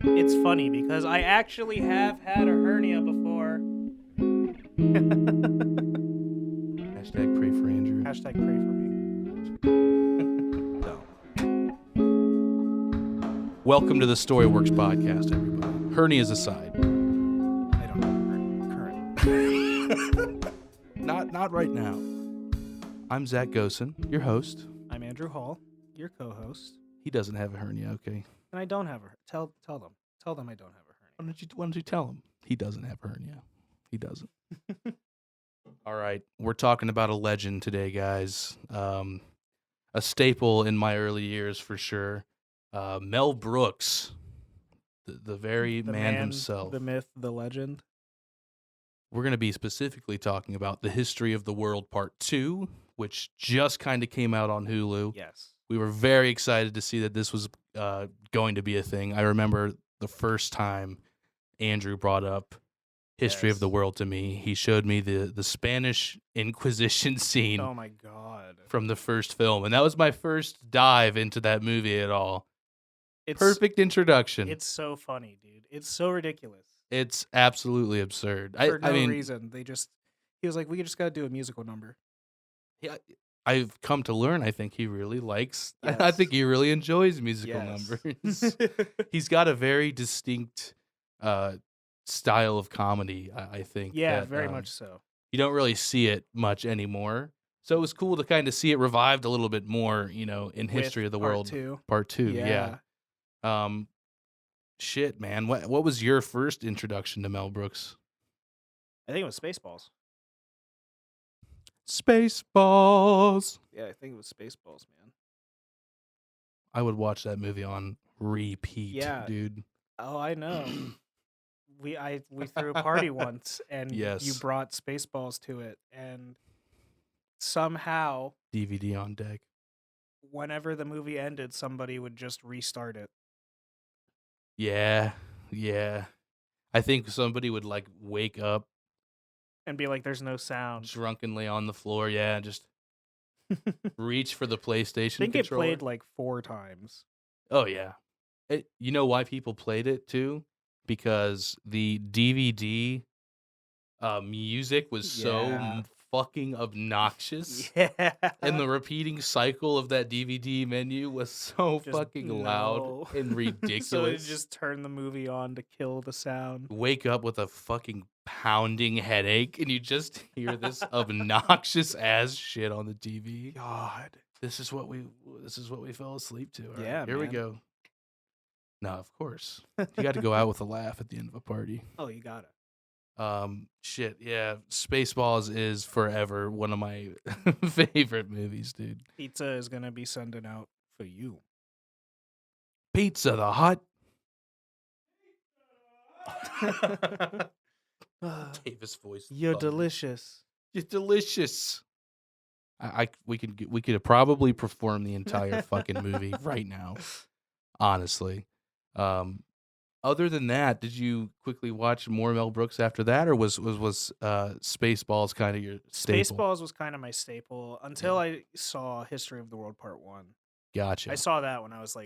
It's funny because I actually have had a hernia before. Hashtag pray for Andrew. Hashtag pray for me. Welcome to the Storyworks podcast, everybody. Hernias aside. I don't have current. Not right now. I'm Zach Gosen, your host. I'm Andrew Hall, your co-host, He doesn't have a hernia, okay? and I don't have a tell them I don't have a hernia. Why don't you tell him? He doesn't have a hernia. He doesn't. All right, we're talking about a legend today, guys. A staple in my early years for sure. Mel Brooks, the very man himself. The myth, the legend. We're going to be specifically talking about The History of the World Part 2, which just kind of came out on Hulu. Yes. We were very excited to see that this was going to be a thing. I remember the first time Andrew brought up History of the World to me. He showed me the Spanish Inquisition scene. Oh my God. From the first film. And that was my first dive into that movie at all. Perfect introduction. It's so funny, dude. It's so ridiculous. It's absolutely absurd. For no reason. He was like, we just got to do a musical number. Yeah, I've come to learn, I think he really likes, Yes. I think he really enjoys musical numbers. He's got a very distinct style of comedy, I think. Yeah, that, very much so. You don't really see it much anymore. So it was cool to kind of see it revived a little bit more, in History of the World. Part 2, yeah. Shit, man. What was your first introduction to Mel Brooks? I think it was Spaceballs. Spaceballs. Yeah, I think it was Spaceballs, man. I would watch that movie on repeat, dude. Oh, I know. we threw a party once, and you brought Spaceballs to it, and somehow DVD on deck. Whenever the movie ended, somebody would just restart it. Yeah. I think somebody would wake up and be like, "There's no sound." Drunkenly on the floor, just reach for the PlayStation. I think controller. It played 4 times. Oh yeah, you know why people played it too? Because the DVD music was so fucking obnoxious. Yeah. And the repeating cycle of that DVD menu was so fucking loud and ridiculous. So it just turned the movie on to kill the sound. Wake up with a fucking pounding headache and you just hear this obnoxious ass shit on the TV. God. This is what we fell asleep to. Right, yeah, here we go. No, of course. You got to go out with a laugh at the end of a party. Oh, you got it. Shit, yeah. Spaceballs is forever one of my favorite movies, dude. Pizza is gonna be sending out for you. Pizza the Hut. Davis voice. You're delicious. You're delicious. We could probably perform the entire fucking movie right now. Honestly. Other than that, did you quickly watch more Mel Brooks after that, or was Spaceballs kind of your staple? Spaceballs was kind of my staple until I saw History of the World Part 1. Gotcha. I saw that when I was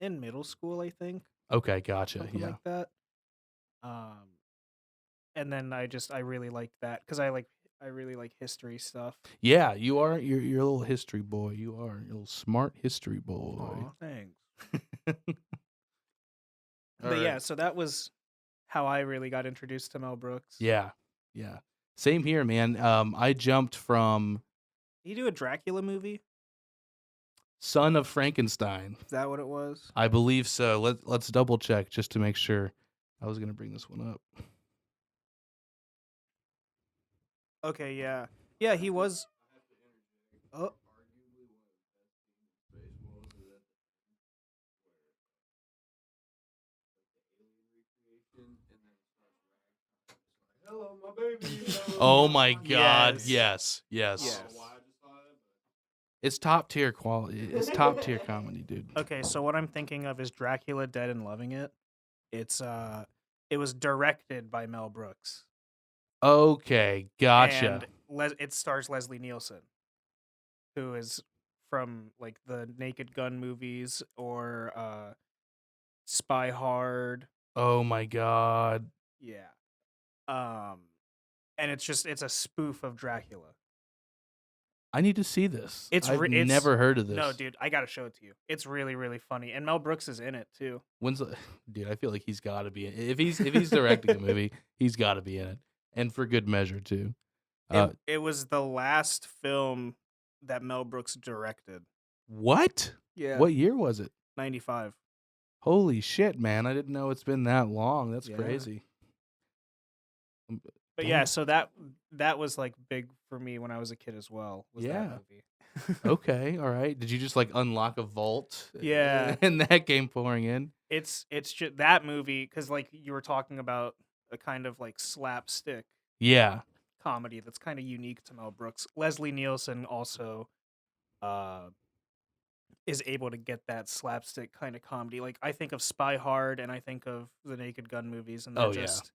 in middle school, I think. Okay, gotcha. Something like that. And then I really liked that because I really like history stuff. Yeah, you're a little history boy. You are. You're a little smart history boy. Oh, thanks. But yeah, so that was how I really got introduced to Mel Brooks. Yeah. Same here, man. I jumped from... Did you do a Dracula movie? Son of Frankenstein. Is that what it was? I believe so. Let's double check just to make sure. I was going to bring this one up. Okay, yeah. Yeah, he was... Oh. Hello, my baby. Oh my God! Yes. It's top tier quality. It's top tier comedy, dude. Okay, so what I'm thinking of is Dracula Dead and Loving It. It was directed by Mel Brooks. Okay, gotcha. And it stars Leslie Nielsen, who is from the Naked Gun movies or Spy Hard. Oh my god. Yeah. And it's a spoof of Dracula. I need to see this. I've it's never heard of this. No, dude, I gotta show it to you. It's really, really funny, and Mel Brooks is in it too. Dude, I feel like he's got to be in it. If he's directing a movie, he's got to be in it, and for good measure too. It was the last film that Mel Brooks directed. What? Yeah. What year was it? 95. Holy shit, man! I didn't know it's been that long. That's crazy. But yeah, so that was like big for me when I was a kid as well. That movie. Okay, all right. Did you just like unlock a vault? Yeah. And that came pouring in? It's just that movie, because like you were talking about a kind of like slapstick comedy that's kind of unique to Mel Brooks. Leslie Nielsen also is able to get that slapstick kind of comedy. Like I think of Spy Hard and I think of the Naked Gun movies, and they're just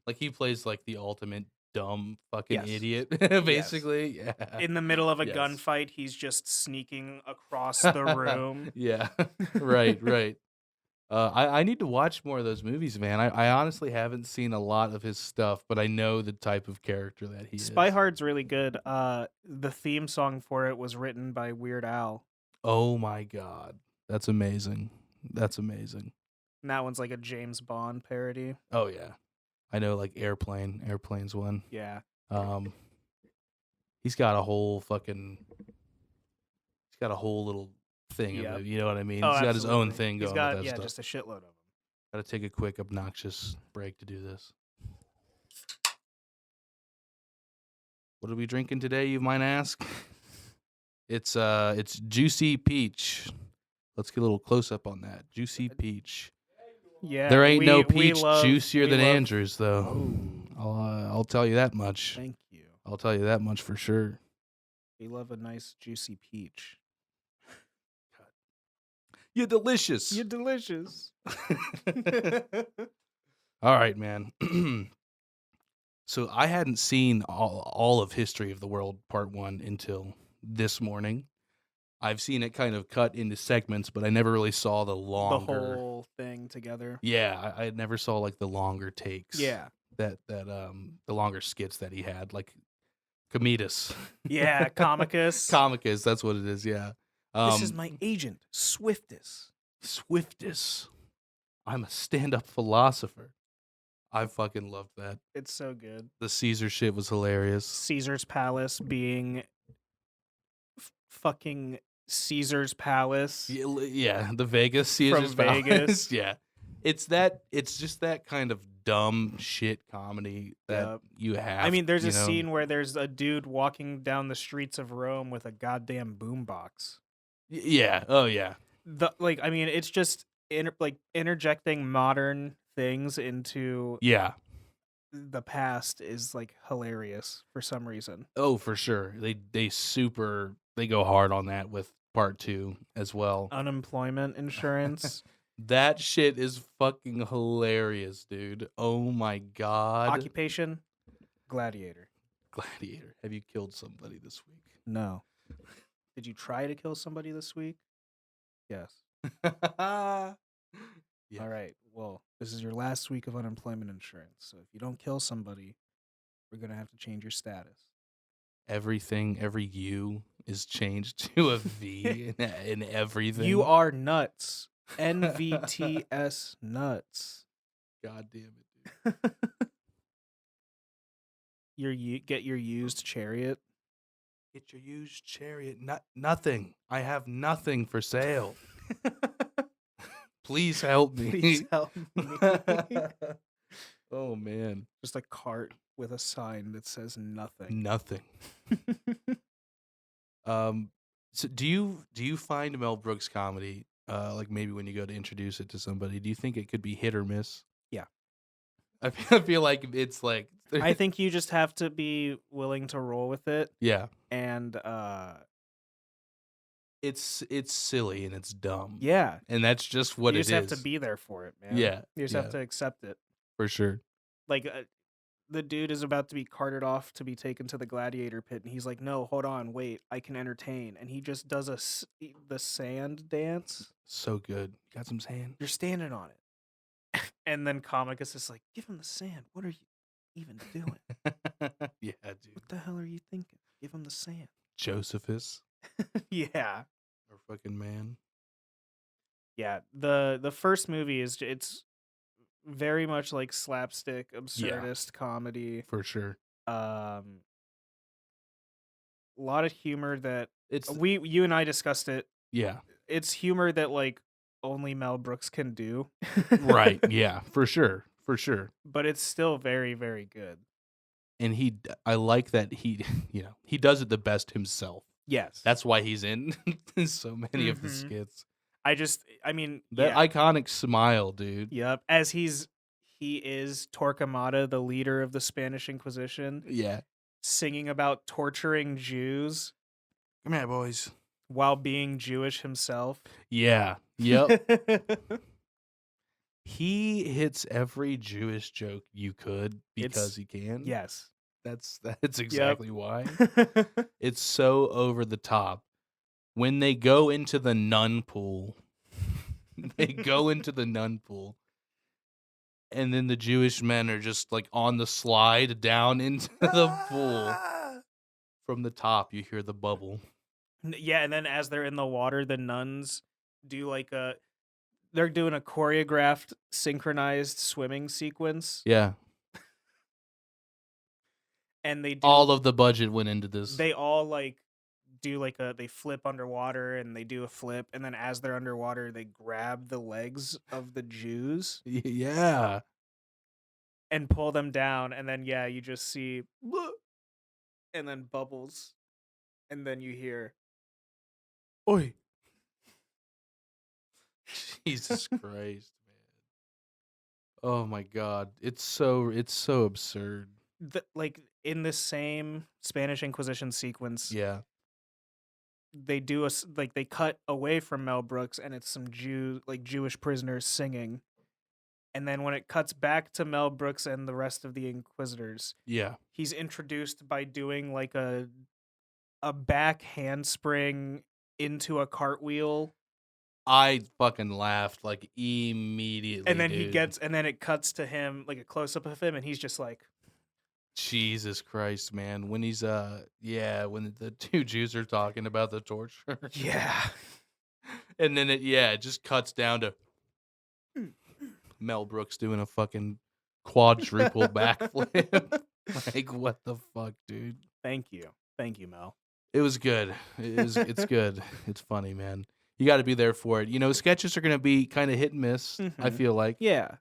like he plays like the ultimate dumb fucking idiot, basically. Yes. Yeah. In the middle of a gunfight, he's just sneaking across the room. Yeah. Right. I need to watch more of those movies, man. I honestly haven't seen a lot of his stuff, but I know the type of character that he is. Spy Hard's really good. The theme song for it was written by Weird Al. Oh my god. That's amazing. And that one's like a James Bond parody. Oh yeah. I know, like Airplane's one. Yeah. He's got a whole little thing of it, you know what I mean? He's got his own thing going with that stuff. Just a shitload of them. Gotta take a quick obnoxious break to do this. What are we drinking today, you might ask? It's Juicy Peach. Let's get a little close up on that. Juicy Peach. Yeah, there ain't no peach juicier than Andrew's, though. I'll tell you that much. Thank you. I'll tell you that much for sure. We love a nice juicy peach. You're delicious. You're delicious. All right, man. So I hadn't seen all of History of the World Part 1 until this morning. I've seen it kind of cut into segments, but I never really saw the whole thing together. Yeah, I never saw like the longer takes. Yeah. That the longer skits that he had, like Cometus. Yeah, Comicus. Comicus, that's what it is, yeah. This is my agent, Swiftus. I'm a stand-up philosopher. I fucking loved that. It's so good. The Caesar shit was hilarious. Caesar's Palace being fucking Caesar's Palace. Yeah, the Vegas Caesar's Palace. Vegas. Yeah. It's just that kind of dumb shit comedy that you have. I mean, there's a scene where there's a dude walking down the streets of Rome with a goddamn boombox. Yeah. Oh yeah. It's just interjecting modern things into the past is like hilarious for some reason. Oh, for sure. They go hard on that with Part 2 as well. Unemployment insurance. That shit is fucking hilarious, dude. Oh my god. Occupation? Gladiator. Have you killed somebody this week? No. Did you try to kill somebody this week? Yes. Yeah. All right. Well, this is your last week of unemployment insurance. So if you don't kill somebody, we're going to have to change your status. Every U is changed to a V in everything. You are nuts. NVTS nuts. God damn it, dude. Get your used chariot. Get your used chariot. Nothing. I have nothing for sale. Please help me. Please help me. Oh man. Just a cart with a sign that says nothing. Nothing. So do you find Mel Brooks comedy, like maybe when you go to introduce it to somebody, do you think it could be hit or miss? Yeah. I feel like it's like I think you just have to be willing to roll with it. Yeah. And it's silly and it's dumb. Yeah. And that's just what it is. You just have to be there for it, man. Yeah. You just have to accept it. For sure. Like the dude is about to be carted off to be taken to the gladiator pit, and he's like, "No, hold on, wait, I can entertain." And he just does the sand dance. So good. Got some sand. You're standing on it, and then Comicus is like, "Give him the sand. What are you even doing? Yeah, dude. What the hell are you thinking? Give him the sand." Josephus, Yeah, our fucking man. yeah. The first movie it's very much like slapstick, absurdist comedy. For sure. A lot of humor that It's you and I discussed it. yeah. It's humor that like only Mel Brooks can do. Right. Yeah, for sure. For sure. But it's still very, very good. And I like that he, he does it the best himself. Yes. That's why he's in so many of the skits. I mean, That iconic smile, dude. Yep. As he is Torquemada, the leader of the Spanish Inquisition. Yeah. Singing about torturing Jews. Come here, boys. While being Jewish himself. Yeah. Yep. He hits every Jewish joke you could because he can. Yes. That's exactly why. It's so over the top. When they go into the nun pool, and then the Jewish men are just like on the slide down into the pool. From the top, you hear the bubble. Yeah, and then as they're in the water, the nuns do they're doing a choreographed, synchronized swimming sequence. Yeah. And they do all of the budget went into this. They all do they flip underwater and they do a flip, and then as they're underwater, they grab the legs of the Jews. Yeah. And pull them down, and then you just see and then bubbles. And then you hear oi. Jesus Christ, man. Oh my God. It's so absurd. In the same Spanish Inquisition sequence. Yeah. They do they cut away from Mel Brooks, and it's some Jewish prisoners singing. And then when it cuts back to Mel Brooks and the rest of the Inquisitors, he's introduced by doing a back handspring into a cartwheel. I fucking laughed immediately. And then and then it cuts to him, a close up of him, and he's just like, Jesus Christ, man. When he's when the two Jews are talking about the torture. Yeah. And then it just cuts down to Mel Brooks doing a fucking quadruple backflip. What the fuck, dude? Thank you, Mel. It was good. It's good. It's funny, man. You got to be there for it. Sketches are going to be kind of hit and miss, I feel like. Yeah.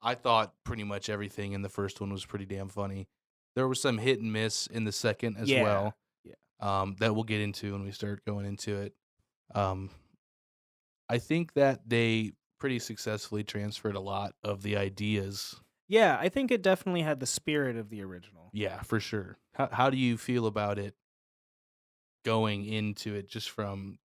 I thought pretty much everything in the first one was pretty damn funny. There was some hit and miss in the second as well. Yeah. That we'll get into when we start going into it. I think that they pretty successfully transferred a lot of the ideas. Yeah, I think it definitely had the spirit of the original. Yeah, for sure. How do you feel about it going into it just from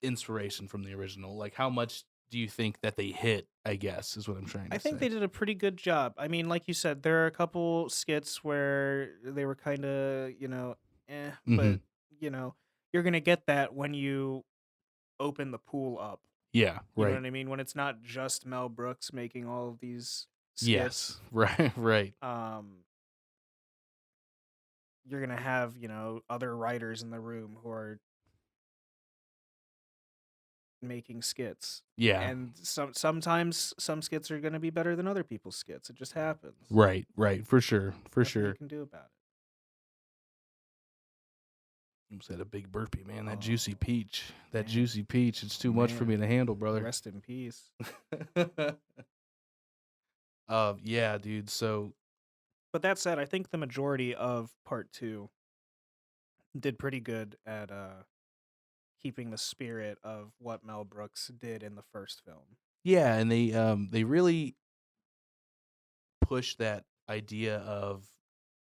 inspiration from the original? How much do you think that they hit, I guess, is what I'm trying to say. I think they did a pretty good job. I mean, like you said, there are a couple skits where they were kind of, but, you're going to get that when you open the pool up. Yeah, right. You know what I mean? When it's not just Mel Brooks making all of these skits. Yes, right. You're going to have, other writers in the room who are making skits. Yeah. And sometimes some skits are going to be better than other people's skits. It just happens. Right. For sure. Nothing you can do about it. I almost had a big burpee, man. That juicy peach. Juicy peach. It's too much for me to handle, brother. Rest in peace. Yeah, dude. So, but that said, I think the majority of part 2 did pretty good at keeping the spirit of what Mel Brooks did in the first film. Yeah, and they really pushed that idea of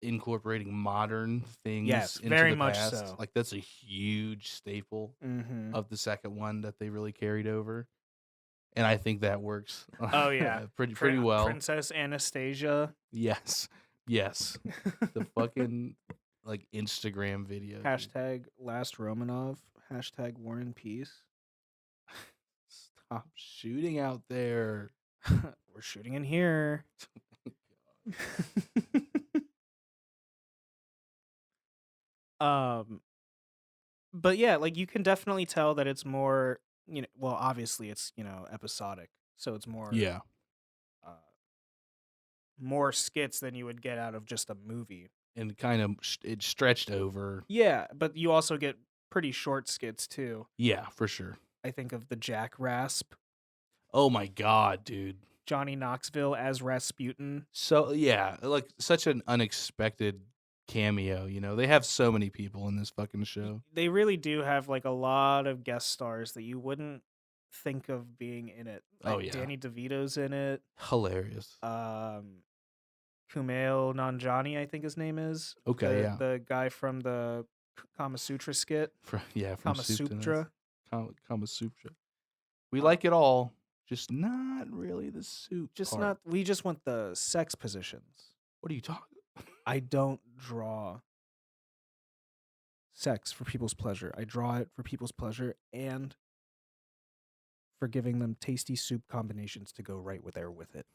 incorporating modern things into very the much past. So. That's a huge staple of the second one that they really carried over. and I think that works. Oh yeah, pretty well. Princess Anastasia. Yes, yes. The fucking like Instagram video. Dude. Hashtag Last Romanov. Hashtag War and Peace. Stop shooting out there. We're shooting in here. But yeah, like you can definitely tell that it's more, well, obviously it's, episodic. So it's more Yeah. uh more skits than you would get out of just a movie. And kind of it stretched over. Yeah, but you also get pretty short skits too. Yeah, for sure. I think of the Jack Rasp, Oh my god, dude. Johnny Knoxville as Rasputin. So yeah, like such an unexpected cameo, you know. They have so many people in this fucking show. They really do have like a lot of guest stars that you wouldn't think of being in it. Like Oh, yeah. Danny DeVito's in it. Hilarious. Kumail Nanjiani, I think his name is. Okay, yeah. The guy from the Kama Sutra skit. From Kama Soup to Nuts. Sutra. Kama Sutra. We like it all, just not really the soup. We just want the sex positions. What are you talking? I don't draw sex for people's pleasure. I draw it for people's pleasure and for giving them tasty soup combinations to go right with it.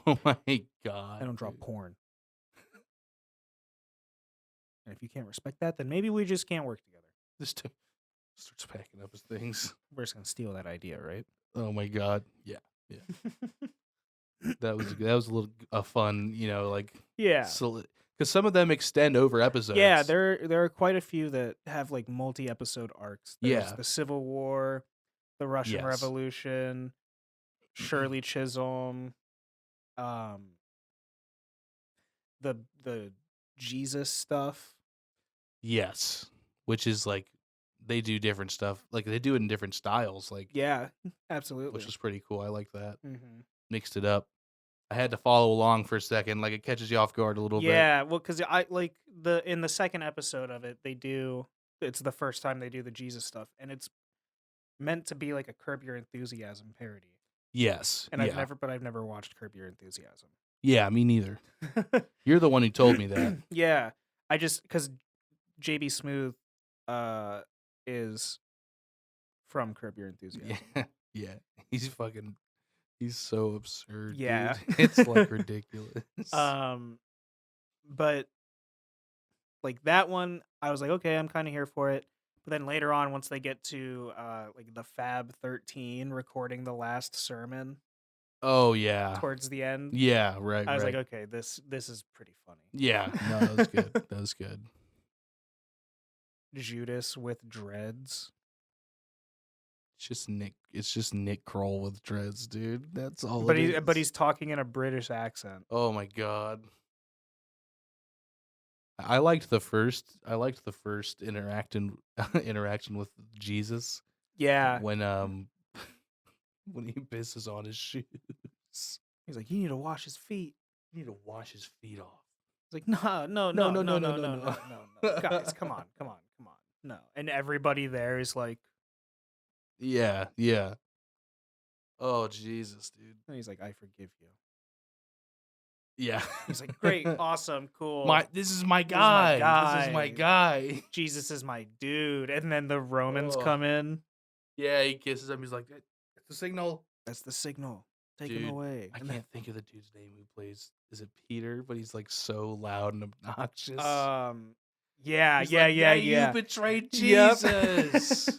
Oh my god. I don't draw dude. porn. And if you can't respect that, then maybe we just can't work together. This dude starts packing up his things. We're just gonna steal that idea, right? Oh my god. Yeah. That was a little fun, you know, like Yeah. because some of them extend over episodes. Yeah, there are quite a few that have like multi-episode arcs. There's Yeah. the Civil War, the Russian Yes. Revolution, Shirley Chisholm, the Jesus stuff. Yes, which is like they do different stuff. Like they do it in different styles. Like Yeah, absolutely. which was pretty cool. I like that. Mm-hmm. Mixed it up. I had to follow along for a second. Like it catches you off guard a little bit. Yeah, well, because I like in the second episode of it, it's the first time they do the Jesus stuff, and it's meant to be like a Curb Your Enthusiasm parody. Yes. And yeah. I've never watched Curb Your Enthusiasm. Yeah, me neither. You're the one who told me that. Yeah, I just because JB Smooth is from Curb Your Enthusiasm. Yeah. He's so absurd. Yeah. Dude. It's like ridiculous. But like that one, I was like, okay, I'm kind of here for it. But then later on, once they get to like the Fab 13 recording the last sermon. Oh yeah. Towards the end. Yeah, right. I was like, okay, this is pretty funny. Yeah, no, that was good. That was good. Judas with dreads. It's just Nick Kroll with dreads, dude. That's all. But he's talking in a British accent. Oh my god. I liked the first interaction with Jesus. Yeah. When he pisses on his shoes. He's like, you need to wash his feet. You need to wash his feet off. It's like, no. Guys, come on. No. And everybody there is like, yeah. Oh Jesus, dude. And he's like, I forgive you. Yeah. He's like, great, awesome, cool. This is my guy. This is my guy. Jesus is my dude. And then the Romans come in. Yeah, he kisses him. He's like, that's the signal. That's the signal. Take him away. I can't think of the dude's name who plays. Is it Peter? But he's like so loud and obnoxious. Yeah. You betrayed Jesus.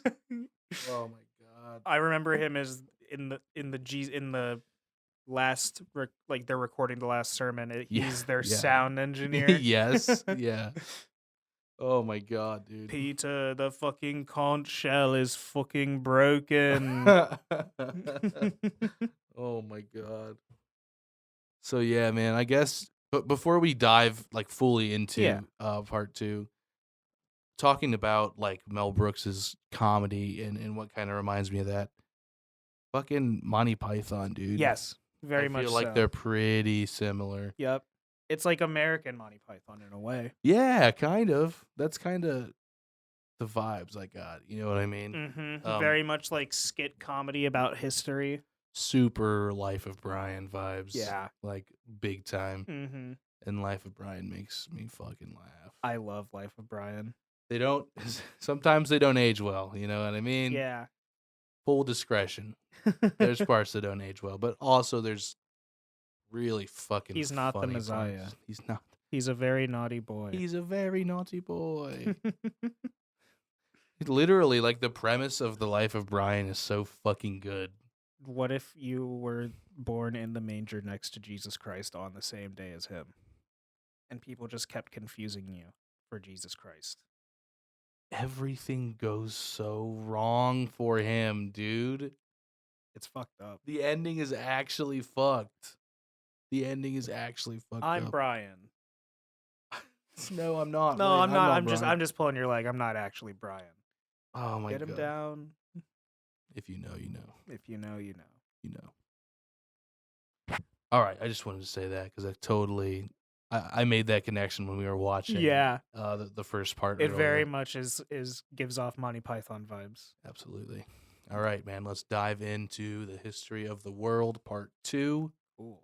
Oh my god. I remember him as in the last like they're recording the last sermon. He's their sound engineer. Yes. Yeah. Oh my god, dude. Peter, the fucking conch shell is fucking broken. Oh my god. So yeah, man, I guess but before we dive like fully into part 2, talking about like Mel Brooks's comedy and what kind of reminds me of that. Fucking Monty Python, dude. Yes, very much. I feel like they're pretty similar. Yep. It's like American Monty Python in a way. Yeah, kind of. That's kind of the vibes I got. You know what I mean? Mm-hmm. Very much like skit comedy about history. super Life of Brian vibes. Yeah. Like big time. Mm-hmm. And Life of Brian makes me fucking laugh. I love Life of Brian. They don't sometimes they don't age well, you know what I mean? Yeah. Full discretion. There's parts that don't age well, but also there's really fucking He's not the funny Messiah. parts. He's not. He's a very naughty boy. He's a very naughty boy. Literally, like the premise of the Life of Brian is so fucking good. What if you were born in the manger next to Jesus Christ on the same day as him? And people just kept confusing you for Jesus Christ. Everything goes so wrong for him, dude. It's fucked up. The ending is actually fucked. I'm Brian. No, I'm not. No, Wait, I'm not. Brian. I'm just pulling your leg. I'm not actually Brian. Oh my god. Get him down. If you know, you know. If you know, you know. You know. All right, I just wanted to say that because I made that connection when we were watching. Yeah. The first part. It earlier. very much is gives off Monty Python vibes. Absolutely. All right, man. Let's dive into the history of the world, part 2. Cool.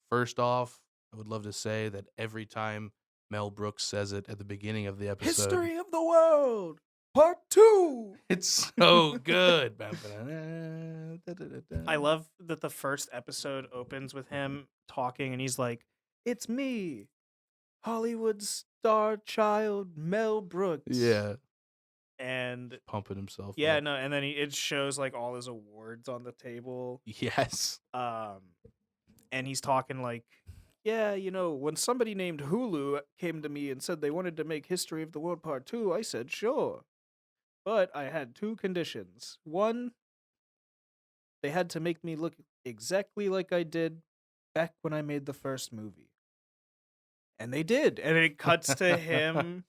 First off, I would love to say that every time Mel Brooks says it at the beginning of the episode, History of the world, part 2. it's so good. I love that the first episode opens with him talking, and he's like, "It's me, Hollywood star child Mel Brooks." Yeah. And Pumping himself. yeah, up. no, and then it shows like all his awards on the table. Yes. And he's talking like, yeah, you know, when somebody named Hulu came to me and said they wanted to make History of the World Part 2, I said sure. But I had 2 conditions. One, they had to make me look exactly like I did back when I made the first movie. And they did. And it cuts to him.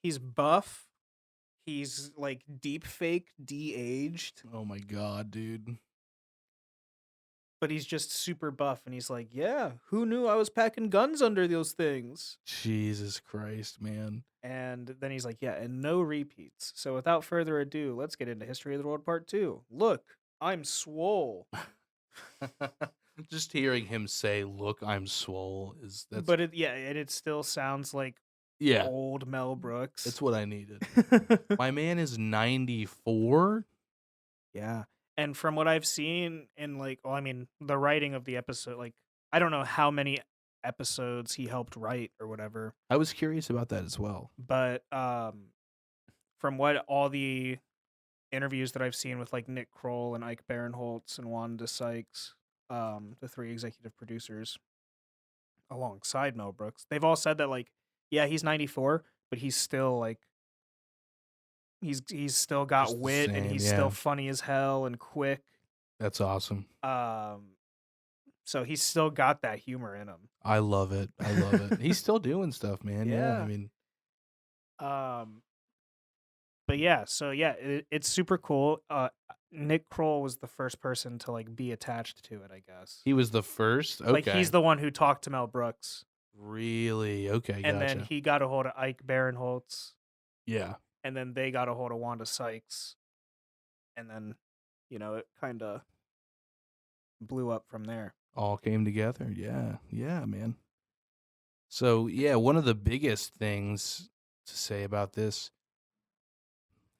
He's buff. He's like deep fake, de-aged. Oh my god, dude. But he's just super buff, and he's like, yeah, who knew I was packing guns under those things? Jesus Christ, man. And then he's like, yeah, and no repeats. So without further ado, let's get into History of the World Part 2. Look, I'm swole. Just hearing him say, look, I'm swole, that's... But it still sounds like old Mel Brooks. That's what I needed. My man is 94? Yeah. And from what I've seen in the writing of the episode, like, I don't know how many episodes he helped write or whatever. I was curious about that as well. But from what all the interviews that I've seen with like Nick Kroll and Ike Barinholtz and Wanda Sykes, the 3 executive producers alongside Mel Brooks, they've all said that like, yeah, he's 94, but he's still like he's still got Just the wit and same, he's yeah. still funny as hell and quick. That's awesome. So he's still got that humor in him. I love it. He's still doing stuff, man. Yeah. I mean, but yeah, so yeah, it's super cool. Nick Kroll was the first person to like be attached to it, I guess. he was the first. Okay. Like he's the one who talked to Mel Brooks. Really? Okay, And gotcha. then he got a hold of Ike Barinholtz. Yeah. And then they got a hold of Wanda Sykes. And then, it kind of blew up from there. All came together. Yeah. Yeah, man. So, yeah, one of the biggest things to say about this,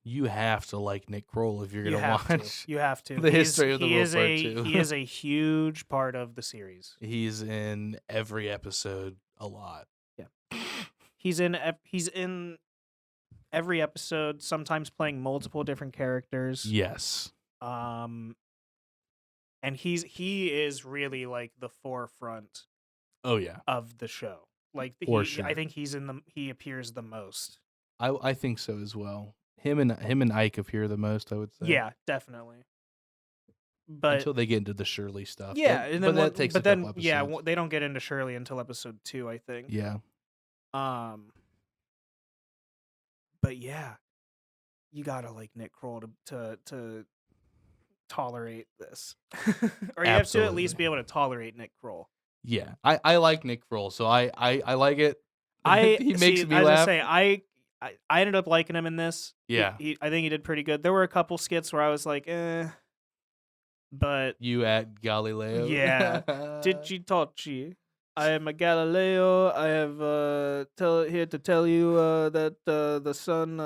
you have to like Nick Kroll if you're going to watch. You have to. The History of the World Part 2. He is a huge part of the series. He's in every episode a lot. Yeah. He's in every episode, sometimes playing multiple different characters. Yes. And he is really like the forefront. Oh yeah. Of the show. Like Sure. I think he appears the most. I think so as well. Him and Ike appear the most, I would say. Yeah, definitely. But until they get into the Shirley stuff. Yeah, and then that takes a couple episodes. Yeah, they don't get into Shirley until episode 2, I think. Yeah. But yeah, you gotta like Nick Kroll to tolerate this, or you have to at least be able to tolerate Nick Kroll. Yeah, I like Nick Kroll, so I like it. He makes me laugh. I I ended up liking him in this. Yeah. I think he did pretty good. There were a couple skits where I was like, but You at Galileo? yeah. Dici Tocci. I am a Galileo. I have here to tell you that the sun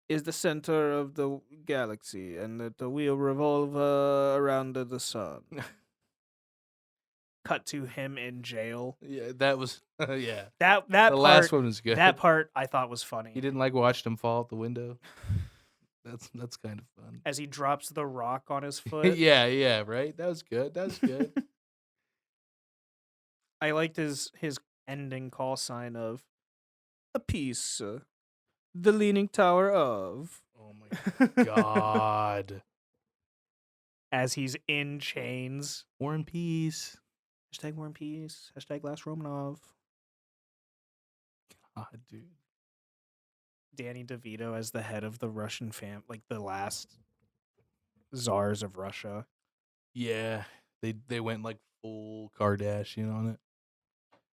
is the center of the galaxy, and that the wheel revolve around the sun. Cut to him in jail. Yeah, that was yeah. That The part, last one was good. That part I thought was funny. You didn't like watching him fall out the window? That's kind of fun. As he drops the rock on his foot. yeah, right? That was good. That was good. I liked his ending call sign of a piece, the leaning tower of. Oh my god. As he's in chains. War and Peace. Hashtag War and Peace. Hashtag Last Romanov. God, dude. Danny DeVito as the head of the Russian like the last czars of Russia. Yeah, they went like full Kardashian on it.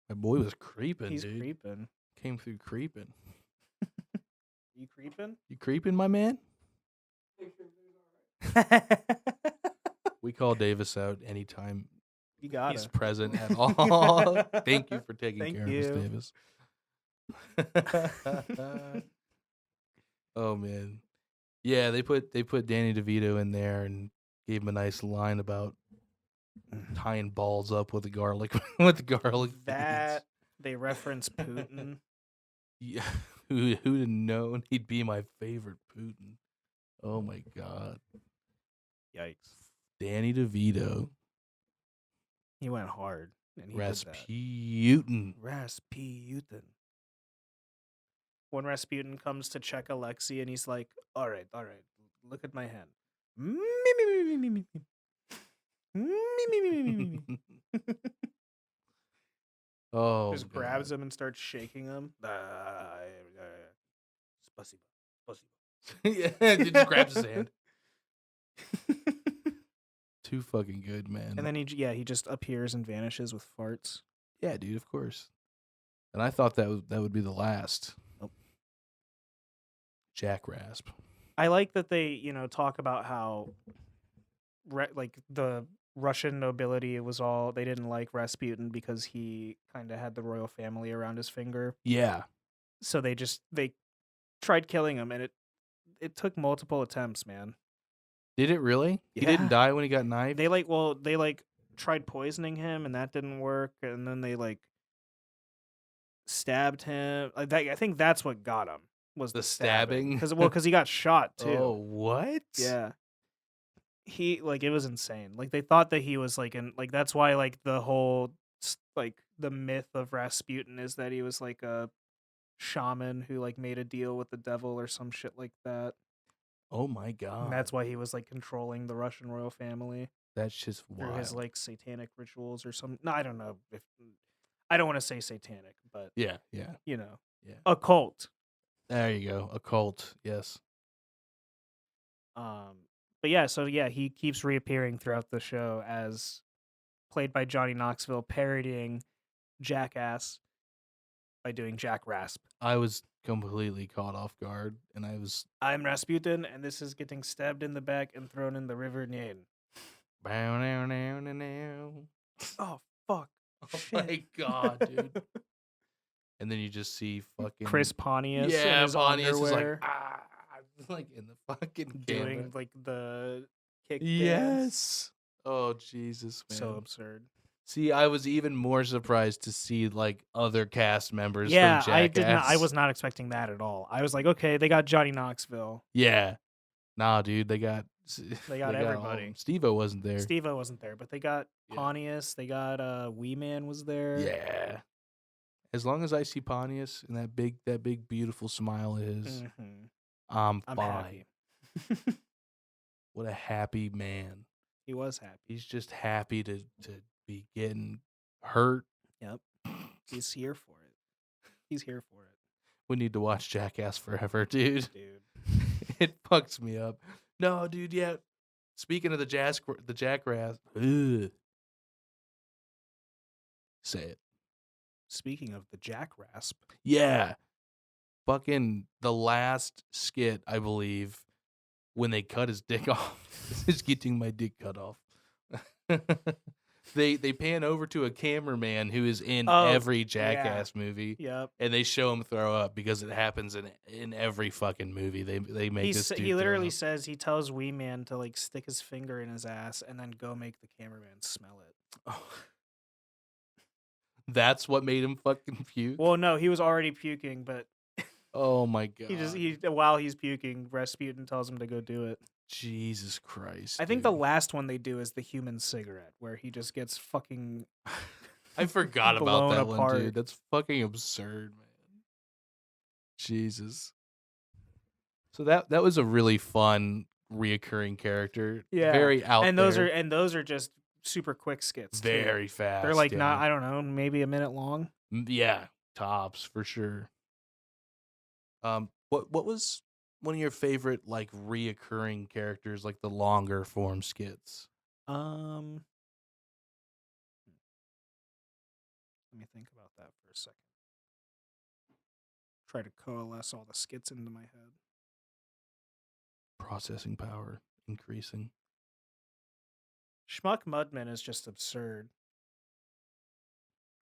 My boy was creeping, He's dude. creeping. Came through creeping. You creeping? You creeping, my man? We call Davis out anytime You got he's it. present at all. Thank you for taking Thank care you. of us, Davis. Oh man, yeah. They put Danny DeVito in there and gave him a nice line about tying balls up with the garlic That they reference Putin. Yeah, who'd have known he'd be my favorite Putin? Oh my god, Yikes! Danny DeVito, He went hard. And he Rasputin. Rasputin. When Rasputin comes to check Alexei, and he's like, "All right, look at my hand." Me, me, me, me, me, me, me. Me, me, me, me, me, me. Oh, Just grabs him and starts shaking him. Spasibo. Yeah, just grabs his hand. Too fucking good, man. And then he just appears and vanishes with farts. Yeah, dude, of course. And I thought that would be the last. Nope. Jack Rasp. I like that they, talk about how like the Russian nobility they didn't like Rasputin because he kind of had the royal family around his finger. Yeah. So they tried killing him, and it took multiple attempts, man. Did it really? Yeah. He didn't die when he got knifed? They tried poisoning him, and that didn't work, and then they stabbed him. I think that's what got him, was the stabbing. Because he got shot too. Oh, what? Yeah. He it was insane. They thought that he was that's why the whole the myth of Rasputin is that he was a shaman who made a deal with the devil or some shit like that. Oh my god. And that's why he was controlling the Russian royal family. That's just wild. Through his satanic rituals or something. No, I don't know if I don't want to say satanic, but yeah. Yeah. A cult. There you go. A cult. Yes. But yeah, so he keeps reappearing throughout the show as played by Johnny Knoxville, parodying Jackass by doing Jack Rasp. I was completely caught off guard, and I'm Rasputin, and this is getting stabbed in the back and thrown in the river Nien. Oh, fuck. Oh my god, dude. And then you just see fucking Chris Pontius. Yeah, in his Pontius underwear, is in the fucking doing camera. the kick dance. Yes. Oh Jesus, man. So absurd. See, I was even more surprised to see other cast members. Yeah, from I did not. I Jackass. was not expecting that at all. I was like, okay, they got Johnny Knoxville. Yeah. Nah, dude, they got everybody. Steve-O wasn't there. Steve-O wasn't there, but they got Yeah. Pontius. They got Wee Man was there. Yeah. As long as I see Pontius and that big beautiful smile of his, Mm-hmm. I'm I'm fine. happy. What a happy man. He was happy. He's just happy to be getting hurt. Yep. He's here for it. He's here for it. We need to watch Jackass forever, dude. Dude. It fucks me up. No, dude, yeah. Speaking of the Jackrass, ugh. Say it. Speaking of the Jack Rasp. Yeah. fucking the last skit, I believe, when they cut his dick off. Is getting my dick cut off. They pan over to a cameraman who is in every yeah. Jackass movie, Yep. and they show him throw up because it happens in every fucking movie. They make this dude He throw literally up. says he tells Wee Man to like stick his finger in his ass and then go make the cameraman smell it. That's what made him fucking puke. Well, no, he was already puking, but Oh my god! he while he's puking, Rasputin tells him to go do it. Jesus Christ! I think the dude. last one they do is the human cigarette, where he just gets fucking I forgot about blown that one, apart. dude. That's fucking absurd, man. Jesus. So that was a really fun reoccurring character. Yeah, Very out and there. those are just super quick skits. Too. Very fast. They're like yeah. not, I don't know, maybe a minute long. Yeah, tops for sure. What was one of your favorite like reoccurring characters, like the longer form skits? Let me think about that for a second. Try to coalesce all the skits into my head. Processing power increasing. Schmuck Mudman is just absurd.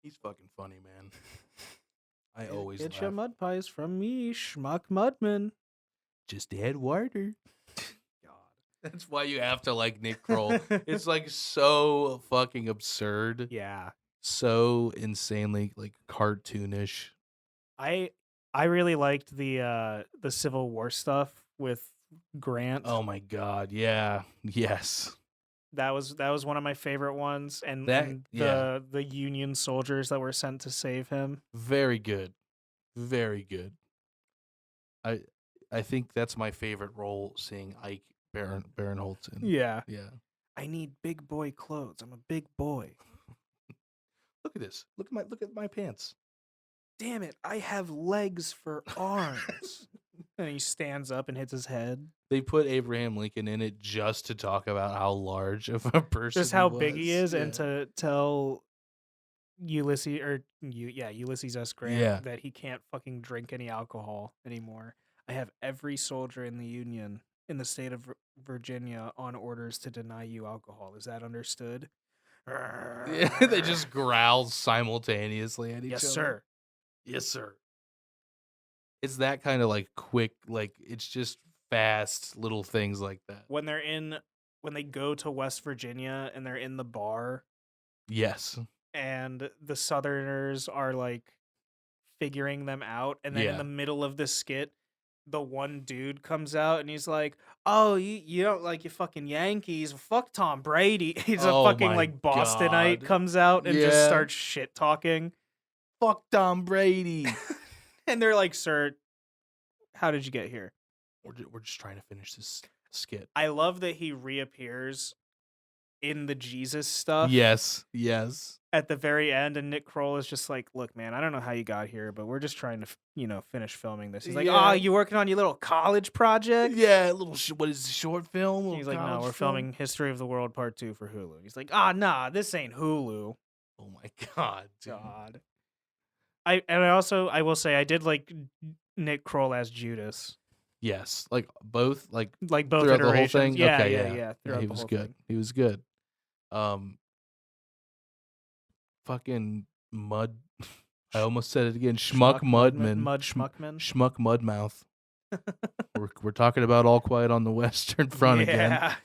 He's fucking funny, man. I always Get laugh. your mud pies from me, Schmuck Mudman. Just add water. God. That's why you have to like Nick Kroll. It's like so fucking absurd. Yeah. So insanely like cartoonish. I really liked the Civil War stuff with Grant. Oh my god, yeah. Yes. That was one of my favorite ones, and yeah. the Union soldiers that were sent to save him. Very good. Very good. I think that's my favorite role, seeing Ike Barinholtz in. Yeah. Yeah. I need big boy clothes. I'm a big boy. Look at this. Look at my pants. Damn it, I have legs for arms. And he stands up and hits his head. They put Abraham Lincoln in it just to talk about how large of a person Just how he big he is, yeah. and to tell Ulysses S. Grant that he can't fucking drink any alcohol anymore. I have every soldier in the Union in the state of Virginia on orders to deny you alcohol. Is that understood? Yeah, they just growl simultaneously at each other. Yes, sir. Yes, sir. It's that kind of like quick, like it's just fast little things like that. When they go to West Virginia and they're in the bar. Yes. And the Southerners are like figuring them out, and then in the middle of the skit, the one dude comes out and he's like, "Oh, you don't like your fucking Yankees? Fuck Tom Brady." He's a fucking like Bostonite comes out and just starts shit talking. Fuck Tom Brady. And they're like, "Sir, how did you get here?" We're just trying to finish this skit. I love that he reappears in the Jesus stuff. Yes. At the very end, and Nick Kroll is just like, "Look, man, I don't know how you got here, but we're just trying to, finish filming this." He's like, "Oh, you working on your little college project?" Yeah, what is it, short film? He's like, "No, we're filming History of the World Part 2 for Hulu." He's like, "Nah, this ain't Hulu." Oh my god, dude. God. I will say I did like Nick Kroll as Judas. Yes, like both both throughout iterations. the whole thing. Yeah, okay, yeah. He was good. He was good. Fucking mud. I almost said it again. Schmuck Mudman. Schmuck Mudmouth. we're talking about All Quiet on the Western Front again.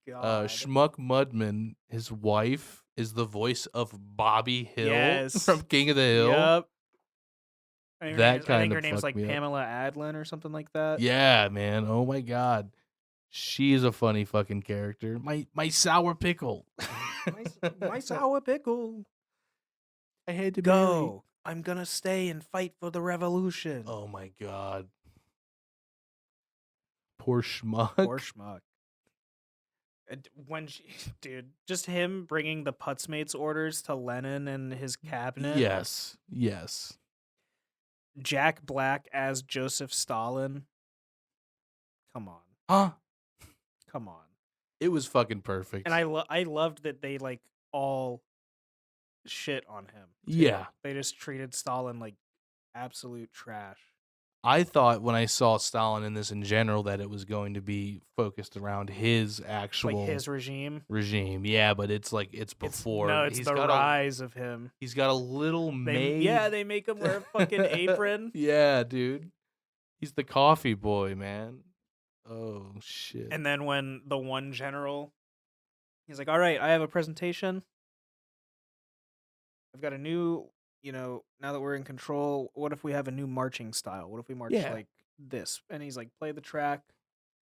Schmuck Mudman. His wife is the voice of Bobby Hill from King of the Hill. Yep. I think kind her of name's fucked like me up. Pamela Adlin or something like that. Yeah, man. Oh my god. She's a funny fucking character. My sour pickle. my sour pickle. I had to go. I'm gonna stay and fight for the revolution. Oh my god. Poor Schmuck. Dude, just him bringing the Putzmates orders to Lenin and his cabinet. Yes. Jack Black as Joseph Stalin. Come on. Huh? Come on. It was fucking perfect. And I loved that they like all shit on him. Too. Yeah. They just treated Stalin like absolute trash. I thought when I saw Stalin in this in general that it was going to be focused around his actual Like his regime. regime. Yeah, but it's like it's before. It's the rise of him. He's got a little maid. They make him wear a fucking apron. Yeah, dude. He's the coffee boy, man. Oh shit. And then when the one general, he's like, "All right, I have a presentation. I've got a new, now that we're in control, what if we have a new marching style? What if we march like this?" And he's like, "Play the track,"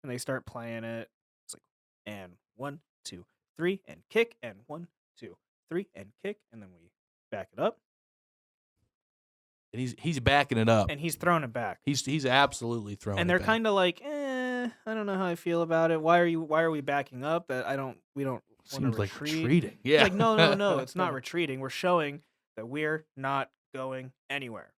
and they start playing it. It's like, and 1, 2, 3, and kick, and 1, 2, 3, and kick, and then we back it up. And he's backing it up. And he's throwing it back. He's absolutely throwing it back. And they're kind of like, I don't know how I feel about it. Why are we backing up? We don't Seems like retreat. retreating. Yeah. It's like, no, it's not retreating. We're showing that we're not going anywhere.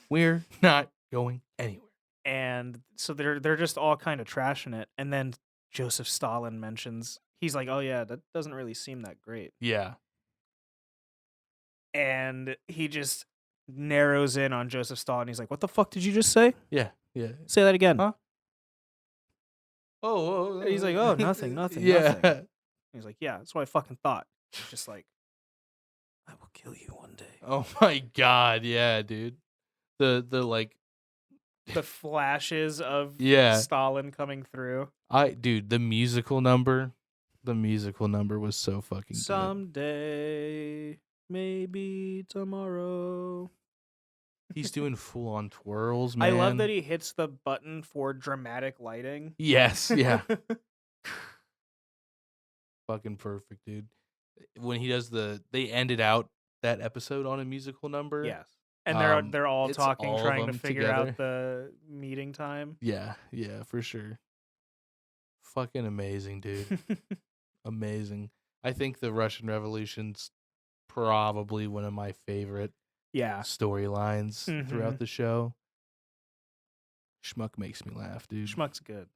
We're not going anywhere. And so they're just all kind of trashing it. And then Joseph Stalin mentions, he's like, "Oh yeah, that doesn't really seem that great." Yeah. And he just narrows in on Joseph Stalin. He's like, "What the fuck did you just say? Yeah. Yeah. Say that again." Huh? Oh. He's like, "Oh, nothing, Yeah. nothing." He's like, "Yeah, that's what I fucking thought." He's just like, "I will kill you one day." Oh my god, yeah, dude. The like The flashes of Stalin coming through. Dude, the musical number was so fucking good. Someday, maybe tomorrow. He's doing full on twirls, man. I love that he hits the button for dramatic lighting. Yes, yeah. Fucking perfect, dude. When he does they ended out that episode on a musical number. Yes. And they're all talking, trying to figure out the meeting time. Yeah, for sure. Fucking amazing, dude. Amazing. I think the Russian Revolution's probably one of my favorite storylines throughout the show. Schmuck makes me laugh, dude. Schmuck's good.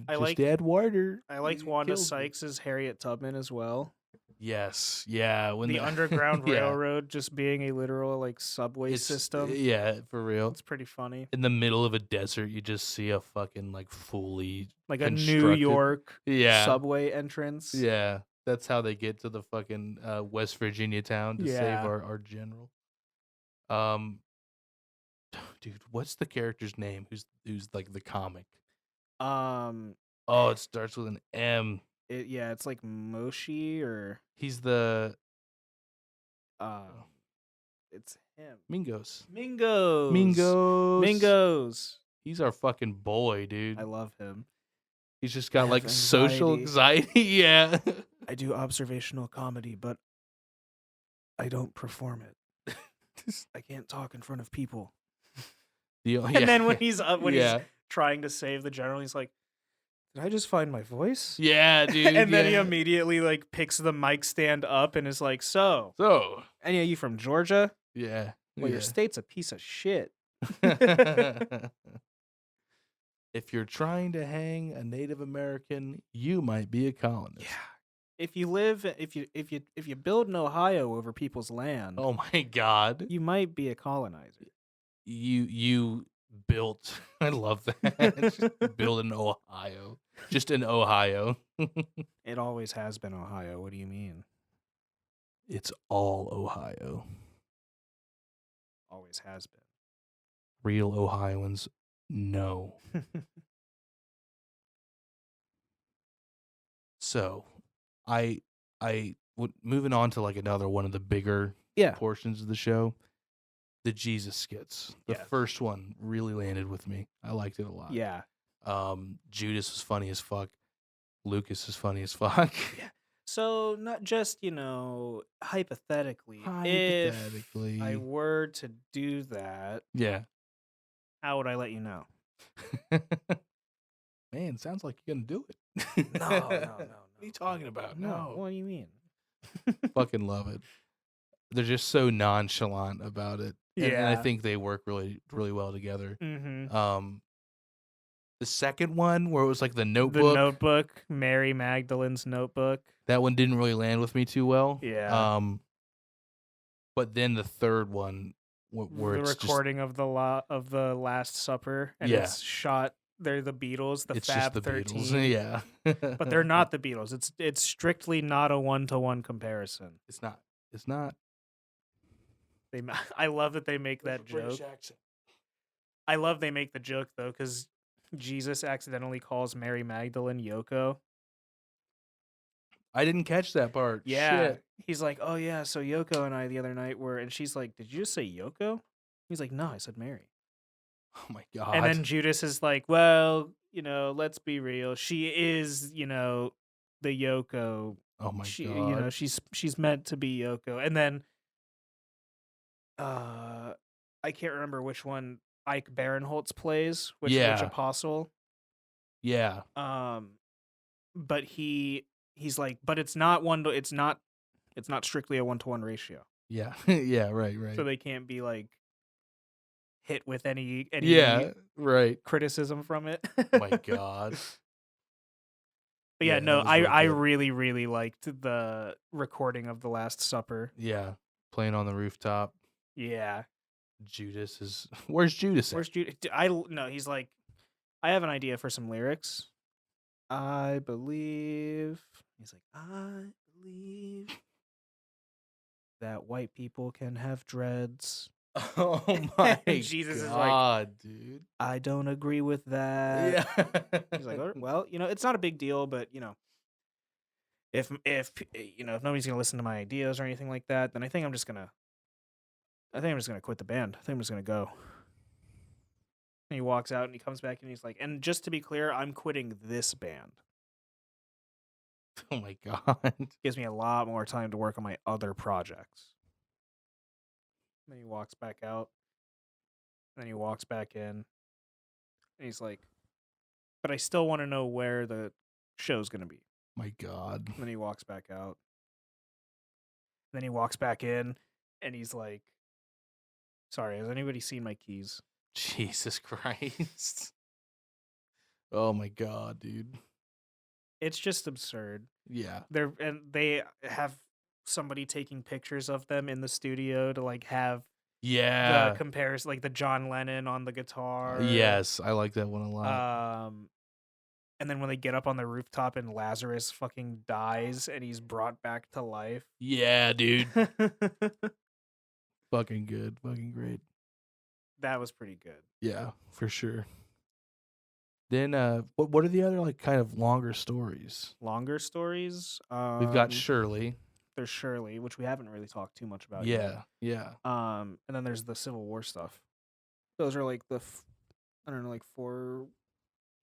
I like add water. I liked Wanda Sykes as Harriet Tubman as well. Yes, yeah. When the Underground Railroad just being a literal like subway system. Yeah, for real. It's pretty funny. In the middle of a desert, you just see a fucking like fully like a New York subway entrance. Yeah, that's how they get to the fucking West Virginia town to save our general. Dude, what's the character's name? Who's like the comic? It starts with an M. It's like Moshi or he's the it's him. Mingos. He's our fucking boy, dude. I love him. He's just got like social anxiety. Yeah. I do observational comedy, but I don't perform it. I can't talk in front of people. And then when he's trying to save the general, he's like, "Did I just find my voice?" Yeah, dude. And then he immediately like picks the mic stand up and is like, So, any of you from Georgia? Yeah. Well, your state's a piece of shit. If you're trying to hang a Native American, you might be a colonist. Yeah. If you build an Ohio over people's land, oh my god, you might be a colonizer. You built. I love that. Build in Ohio. Just in Ohio. It always has been Ohio. What do you mean? It's all Ohio. Always has been. Real Ohioans know. So, moving on to like another one of the bigger portions of the show. The Jesus skits. The first one really landed with me. I liked it a lot. Yeah. Judas was funny as fuck. Lucas is funny as fuck. Yeah. So not just, hypothetically, if I were to do that, how would I let you know? Man, sounds like you're gonna do it. No. What are you talking about? No. What do you mean? Fucking love it. They're just so nonchalant about it. And I think they work really, really well together. Mm-hmm. The second one, where it was like the notebook. Mary Magdalene's notebook. That one didn't really land with me too well. Yeah. But then the third one where The it's just recording of the Last Supper, and Yeah. it's shot. They're the Beatles, the it's just Fab the 13, Beatles. Yeah. but they're not the Beatles. It's strictly not a 1-to-1 comparison. It's not. It's not. I love that they make that joke. accent. I love they make the joke though, because Jesus accidentally calls Mary Magdalene Yoko. I didn't catch that part. Yeah, Shit. he's like, "Oh yeah, so Yoko and I the other night were," and she's like, "Did you just say Yoko?" He's like, "No, I said Mary." Oh my god. And then Judas is like, "Well, let's be real. She is, the Yoko. oh my She, god. she's meant to be Yoko." And then, I can't remember which one Ike Barinholtz plays, which Yeah. apostle. Yeah. But he's like, but it's not it's not strictly a 1-to-1 ratio. Yeah. yeah. Right. Right. So they can't be like hit with any yeah. Right. criticism from it. Oh my god. But yeah, Yeah, no, that was really I good. really, really liked the recording of the Last Supper. Yeah. Playing on the rooftop. Yeah. Judas is. Where's Judas? Where's Judas? No, he's like, I have an idea for some lyrics. I believe. He's like, I believe that white people can have dreads. Oh my Jesus god, is like, dude. I don't agree with that. Yeah. He's like, "Oh, well, it's not a big deal, but if nobody's gonna listen to my ideas or anything like that, then I think I'm just gonna quit the band. I think I'm just gonna go." And he walks out and he comes back and he's like, "And just to be clear, I'm quitting this band. Oh my god. Gives me a lot more time to work on my other projects." And then he walks back out. And then he walks back in. And he's like, "But I still want to know where the show's gonna be." My god. And then he walks back out. And then he walks back in and he's like, "Sorry, has anybody seen my keys?" Jesus Christ. Oh my god, dude. It's just absurd. Yeah. They have somebody taking pictures of them in the studio to like have Yeah. the comparison, like the John Lennon on the guitar. Yes, I like that one a lot. And then when they get up on the rooftop and Lazarus fucking dies and he's brought back to life. Yeah, dude. Fucking good. Fucking great. That was pretty good. Yeah, for sure. Then what are the other like kind of longer stories? Longer stories? We've got Shirley. There's Shirley, which we haven't really talked too much about yet. Yeah. And then there's the Civil War stuff. Those are like the I don't know, like 4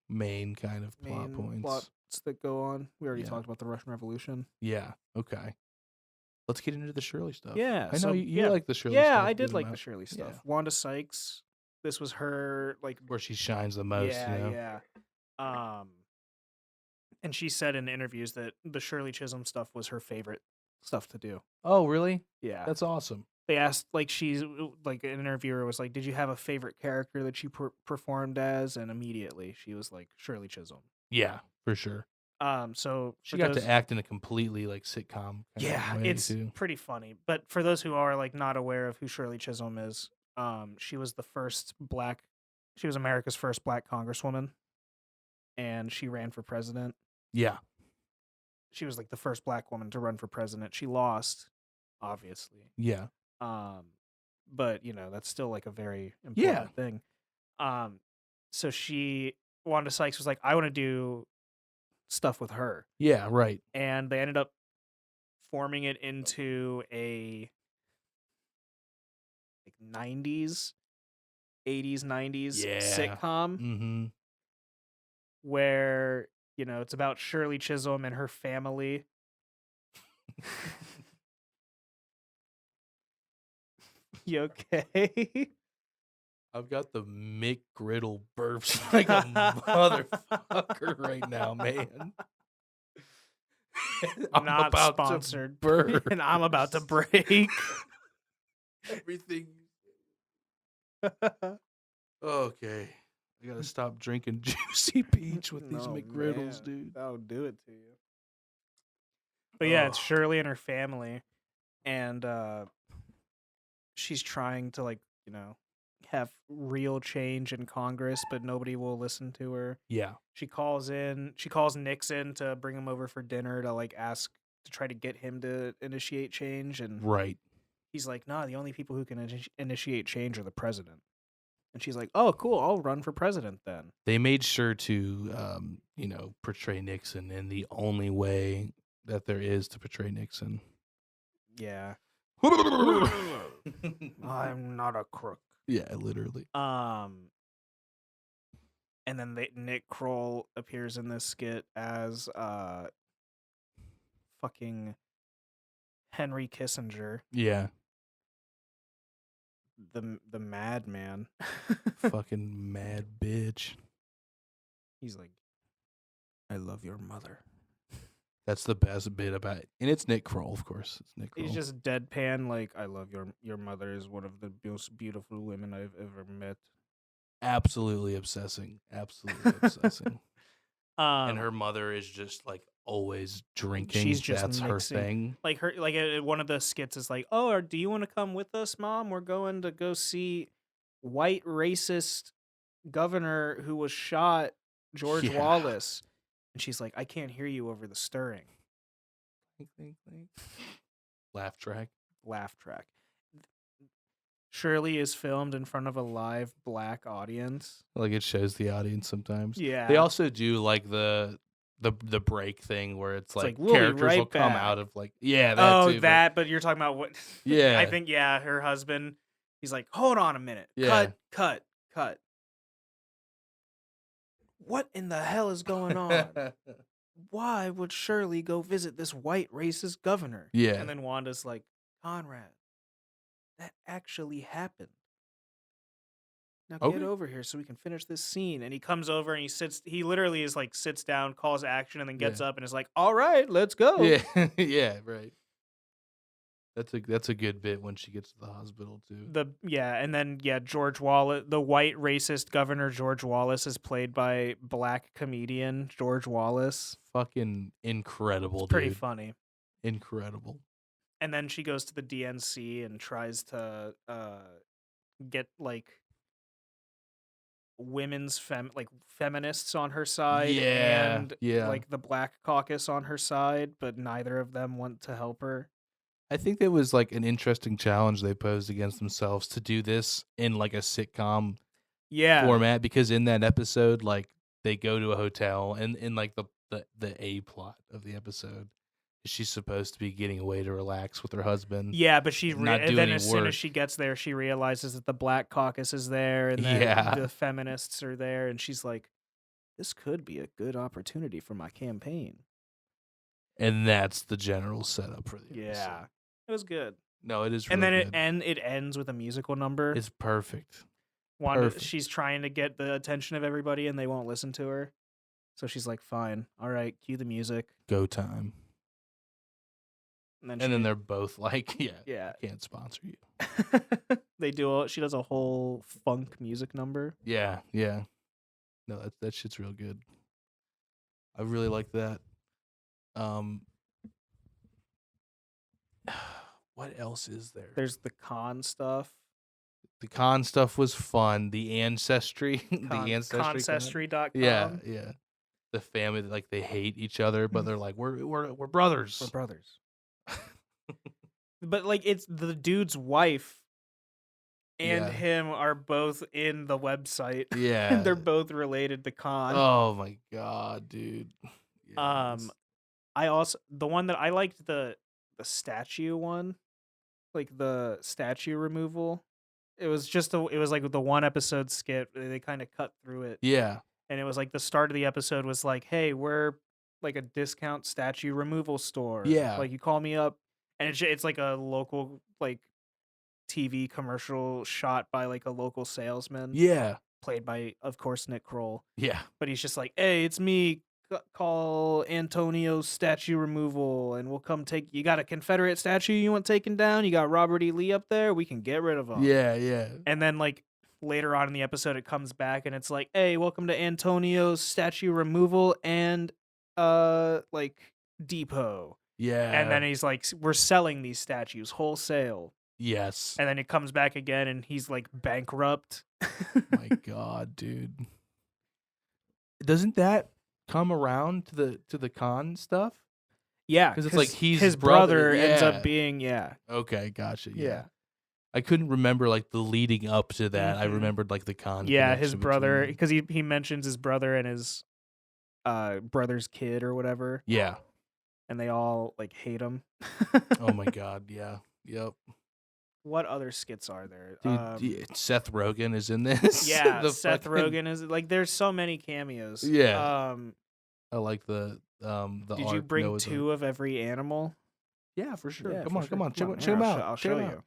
main kind of plot points. plots that go on. We already talked about the Russian Revolution. Yeah. Okay. Let's get into the Shirley stuff. Yeah. I know you like the Shirley stuff. Yeah, I did like the Shirley stuff. Yeah. Wanda Sykes. This was her like where she shines the most. Yeah. And she said in interviews that the Shirley Chisholm stuff was her favorite stuff to do. Oh, really? Yeah. That's awesome. They asked, like, she's like, an interviewer was like, "Did you have a favorite character that you performed as?" And immediately she was like, Shirley Chisholm. Yeah, for sure. So she got to act in a completely like sitcom. It's pretty funny. But for those who are like not aware of who Shirley Chisholm is, she was she was America's first black congresswoman, and she ran for president. Yeah. She was like the first black woman to run for president. She lost, obviously. Yeah. But that's still like a very important thing. So Wanda Sykes was like, "I want to do stuff with her." Yeah, right. And they ended up forming it into a like 80s, 90s sitcom. Mm-hmm. Where, it's about Shirley Chisholm and her family. You okay? I've got the McGriddle burps like a motherfucker right now, man. I'm not about sponsored. And I'm about to break. Everything. Okay. I gotta stop drinking Juicy Peach with these McGriddles, dude. That'll do it to you. But yeah, it's Shirley and her family. And she's trying to like have real change in Congress, but nobody will listen to her. Yeah. She calls Nixon to bring him over for dinner to like ask to try to get him to initiate change, and Right. he's like, "Nah, the only people who can initiate change are the president." And she's like, "Oh, cool, I'll run for president then." They made sure to, portray Nixon in the only way that there is to portray Nixon. Yeah. I'm not a crook. Yeah, literally. And then Nick Kroll appears in this skit as fucking Henry Kissinger, Yeah. the madman. Fucking mad bitch. He's like, "I love your mother." That's the best bit about it. And it's Nick Kroll, of course. It's Nick Kroll. He's just deadpan, like, "I love your mother is one of the most beautiful women I've ever met." Absolutely obsessing. Absolutely obsessing. And her Um, mother is just like always drinking. she's just That's her mixing. thing. Like one of the skits is like, "Oh, do you want to come with us, Mom? We're going to go see white racist governor who was shot, George Yeah. Wallace." And she's like, "I can't hear you over the stirring." Laugh track. Laugh track. Shirley is filmed in front of a live black audience. Like it shows the audience sometimes. Yeah. They also do like the break thing where it's like like, "We'll be characters right will come back." out of like that Oh, too, but you're talking about what? Yeah. I think her husband. He's like, "Hold on a minute. Yeah. Cut. What in the hell is going on? Why would Shirley go visit this white racist governor?" Yeah. And then Wanda's like, "Conrad, that actually happened. Now get Okay. over here so we can finish this scene." And he comes over and he literally is like, sits down, calls action, and then gets up and is like, "All right, let's go." Yeah. Yeah, right. That's a good bit when she gets to the hospital too. And then George Wallace, the white racist governor George Wallace, is played by black comedian George Wallace. Fucking incredible, Pretty dude. funny. Incredible. And then she goes to the DNC and tries to get like women's feminists on her side, Yeah, and yeah. like the Black Caucus on her side, but neither of them want to help her. I think that was like an interesting challenge they posed against themselves to do this in like a sitcom format, because in that episode, like they go to a hotel and in like the A plot of the episode, she's supposed to be getting away to relax with her husband. Yeah, but she not and do then any as soon work. as she gets there, she realizes that the Black Caucus is there, and then Yeah. the feminists are there, and she's like, "This could be a good opportunity for my campaign." And that's the general setup for the episode. Yeah, it was good. No, it is really And then good. it ends with a musical number. It's perfect. Wanda, perfect. she's trying to get the attention of everybody, and they won't listen to her. So she's like, "Fine, all right, cue the music." Go time. And then they're both like, yeah, I can't sponsor you. she does a whole funk music number. Yeah. No, that shit's real good. I really like that. What else is there? There's the con stuff. The con stuff was fun. The ancestry, Ancestry.com. Yeah. The family, like they hate each other, but they're like, we're brothers. We're brothers. But like, it's the dude's wife and him are both in the website. Yeah. And they're both related to Khan. Oh my god, dude. Yes. I also, the one that I liked, the statue one, like the statue removal. It was like the one episode skit. They kind of cut through it. Yeah. And it was like the start of the episode was like, "Hey, we're like a discount statue removal store. Yeah. Like you call me up." And it's like a local like TV commercial shot by like a local salesman. Yeah. Played by, of course, Nick Kroll. Yeah. But he's just like, "Hey, it's me. Call Antonio's statue removal, and we'll come take. You got a Confederate statue you want taken down? You got Robert E. Lee up there. We can get rid of him." Yeah. And then like later on in the episode, it comes back and it's like, "Hey, welcome to Antonio's statue removal and like depot." Yeah. And then he's like, "We're selling these statues wholesale." Yes. And then it comes back again, and he's like bankrupt. My God, dude. Doesn't that come around to the con stuff? Yeah, Because it's like he's his brother ends Yeah. up being Okay, gotcha. Yeah. yeah. I couldn't remember like the leading up to that. I Mhm. remembered like the con. Yeah, his connection between brother, them. because he mentions his brother and his brother's kid or whatever, Yeah. and they all like hate him. Oh my God. Yeah. Yep. What other skits are there? Dude, Seth Rogen is in this. Yeah, The Seth fucking- Rogen is like. There's so many cameos. Yeah. I like the Did art. you bring Noah's 2 of every animal? Yeah, for sure. Yeah, come for on, sure. come on, check, Here, check him out. I'll check show 'em you. out.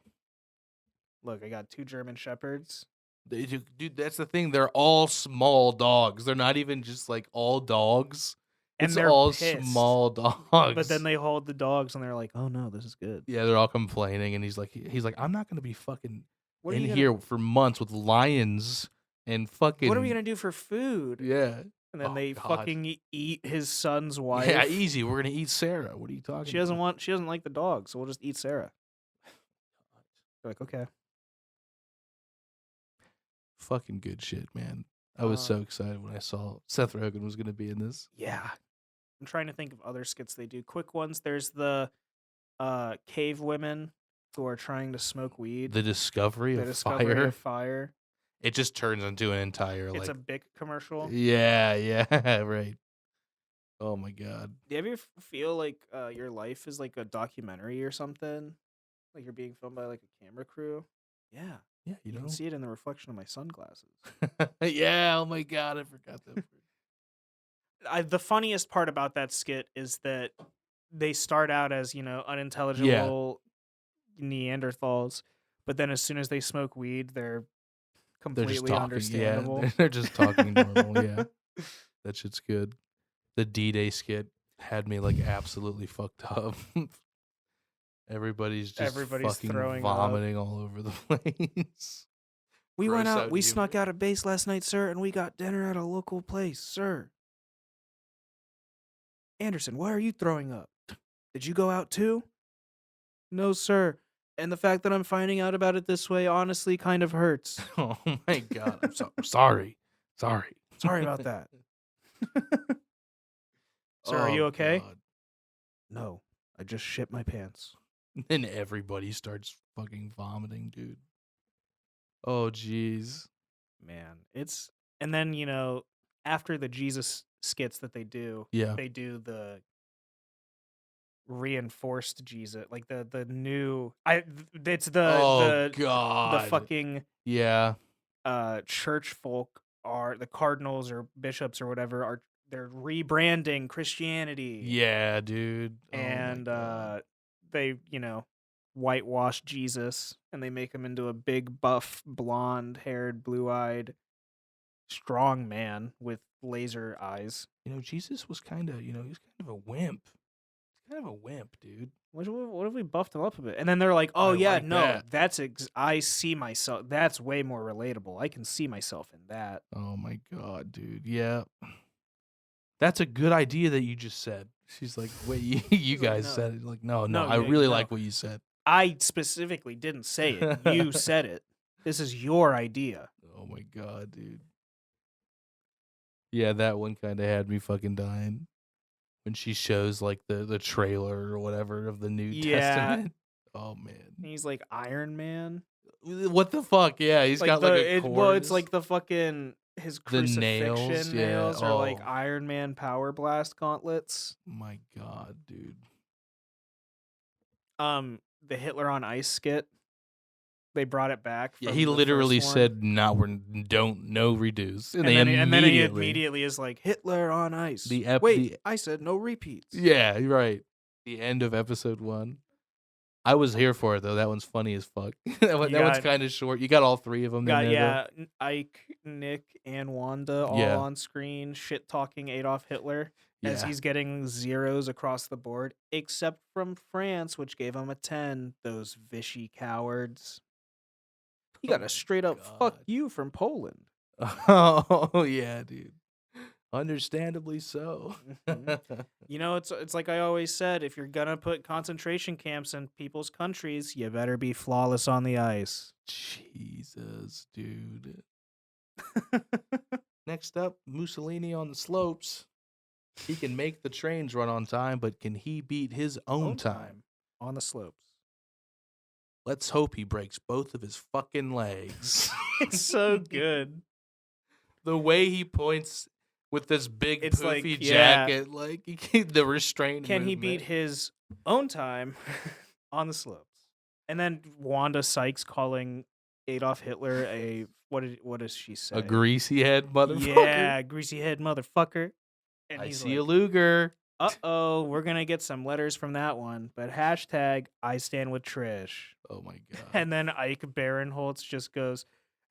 Look, I got 2 German shepherds. Dude, that's the thing. They're all small dogs. They're not even just like all dogs. And It's they're all pissed. small dogs. But then they hold the dogs and they're like, "Oh no, this is good." Yeah, they're all complaining, and he's like, I'm not gonna be fucking What are in you here for months with lions and fucking. What are we gonna do for food? Yeah. And then Oh, they God. fucking eat his son's wife. Yeah, easy. We're gonna eat Sarah. What are you talking? She doesn't like the dog, so we'll just eat Sarah. They're like, okay. Fucking good shit, man. I was so excited when I saw Seth Rogen was gonna be in this. Yeah. I'm trying to think of other skits they do. Quick ones. There's the cave women who are trying to smoke weed. The discovery The of discovery fire. of fire. It just turns into an entire It's like a big commercial. yeah, right. Oh my God. Do you ever feel like your life is like a documentary or something? Like you're being filmed by like a camera crew? Yeah. Yeah, You can see it in the reflection of my sunglasses. Yeah, oh my God, I forgot that. The funniest part about that skit is that they start out as, unintelligible Neanderthals, but then as soon as they smoke weed, they're They're just completely talking. understandable. Yeah, they're just talking normal. Yeah, that shit's good. The D-Day skit had me like absolutely fucked up. Everybody's fucking throwing vomiting all over the place. We went Gross out, out we humor. snuck out of base last night, sir, and we got dinner at a local place, sir. Anderson, why are you throwing up? Did you go out too? No, sir. And the fact that I'm finding out about it this way honestly kind of hurts. Oh my God, I'm sorry. Sorry about that. Sir, are you okay? God. No, I just shit my pants. And everybody starts fucking vomiting, dude. Oh jeez. Man, and then, after the Jesus skits that they do, Yeah. they do the reinforced Jesus, like the new it's the God. the fucking Yeah. church folk are the cardinals or bishops or whatever they're rebranding Christianity. Yeah, dude. And oh my God. they whitewash Jesus and they make him into a big buff blonde haired blue-eyed strong man with laser eyes. Jesus was kind of, he was kind of a wimp. He's kind of a wimp, dude. What if we buffed him up a bit? And then they're like, "Oh I yeah, like no, that. that's I see myself. That's way more relatable. I can see myself in that." Oh my God, dude. Yeah. That's a good idea that you just said. She's like, wait, you like, guys "No. said it. Like, no, No, I yeah, really no. like what you said. I specifically didn't say it. You said it. This is your idea. Oh my God, dude. Yeah, that one kind of had me fucking dying. When she shows like the trailer or whatever of the New Yeah. Testament. Oh man. He's like Iron Man. What the fuck? Yeah, he's got like a cord. it's like the fucking his The crucifixion nails, nails, yeah. are like Oh. Iron Man power blast gauntlets. My God, dude. The Hitler on Ice skit. They brought it back. Yeah, from he the literally first one. said, "No, no reduce," and, then they he immediately is like Hitler on ice. Wait, I said no repeats. Yeah, you're right. The end of episode 1. I was here for it though. That one's funny as fuck. that one's kind of short. You got all 3 of them. Ike, Nick, and Wanda all on screen shit talking Adolf Hitler as he's getting zeros across the board, except from France, which gave him a 10. Those Vichy cowards. He got a straight up fuck you from Poland. Oh yeah, dude. Understandably so. Mhm. You know, it's like I always said, if you're gonna put concentration camps in people's countries, you better be flawless on the ice. Jesus, dude. Next up, Mussolini on the slopes. He can make the trains run on time, but can he beat his own Own time? time on the slopes. Let's hope he breaks both of his fucking legs. It's so good. The way he points with this big It's like, poofy yeah. jacket, like the restrained Can he movement. beat his own time on the slopes? And then Wanda Sykes calling Adolf Hitler a what does she say? A greasy head motherfucker. Yeah, greasy head motherfucker. And I he's see a like, Luger. uh-oh, we're gonna get some letters from that one. But hashtag I stand with Trish. Oh my god. And then Ike Barinholtz just goes,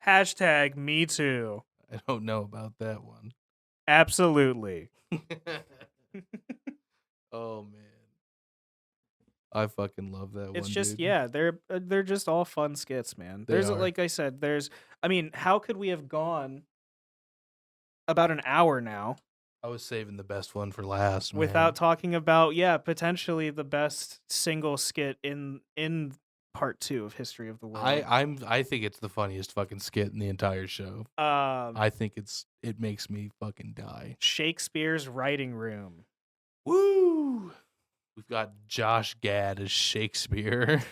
hashtag me too. I don't know about that one. Absolutely. Oh man. I fucking love that It's one, just dude. yeah, they're just all fun skits, man. They There's are. like I said, I mean, how could we have gone about an hour now I was saving the best one for last, man. without talking about potentially the best single skit in part 2 of History of the World. I think it's the funniest fucking skit in the entire show. I think it makes me fucking die. Shakespeare's writing room. Woo! We've got Josh Gad as Shakespeare.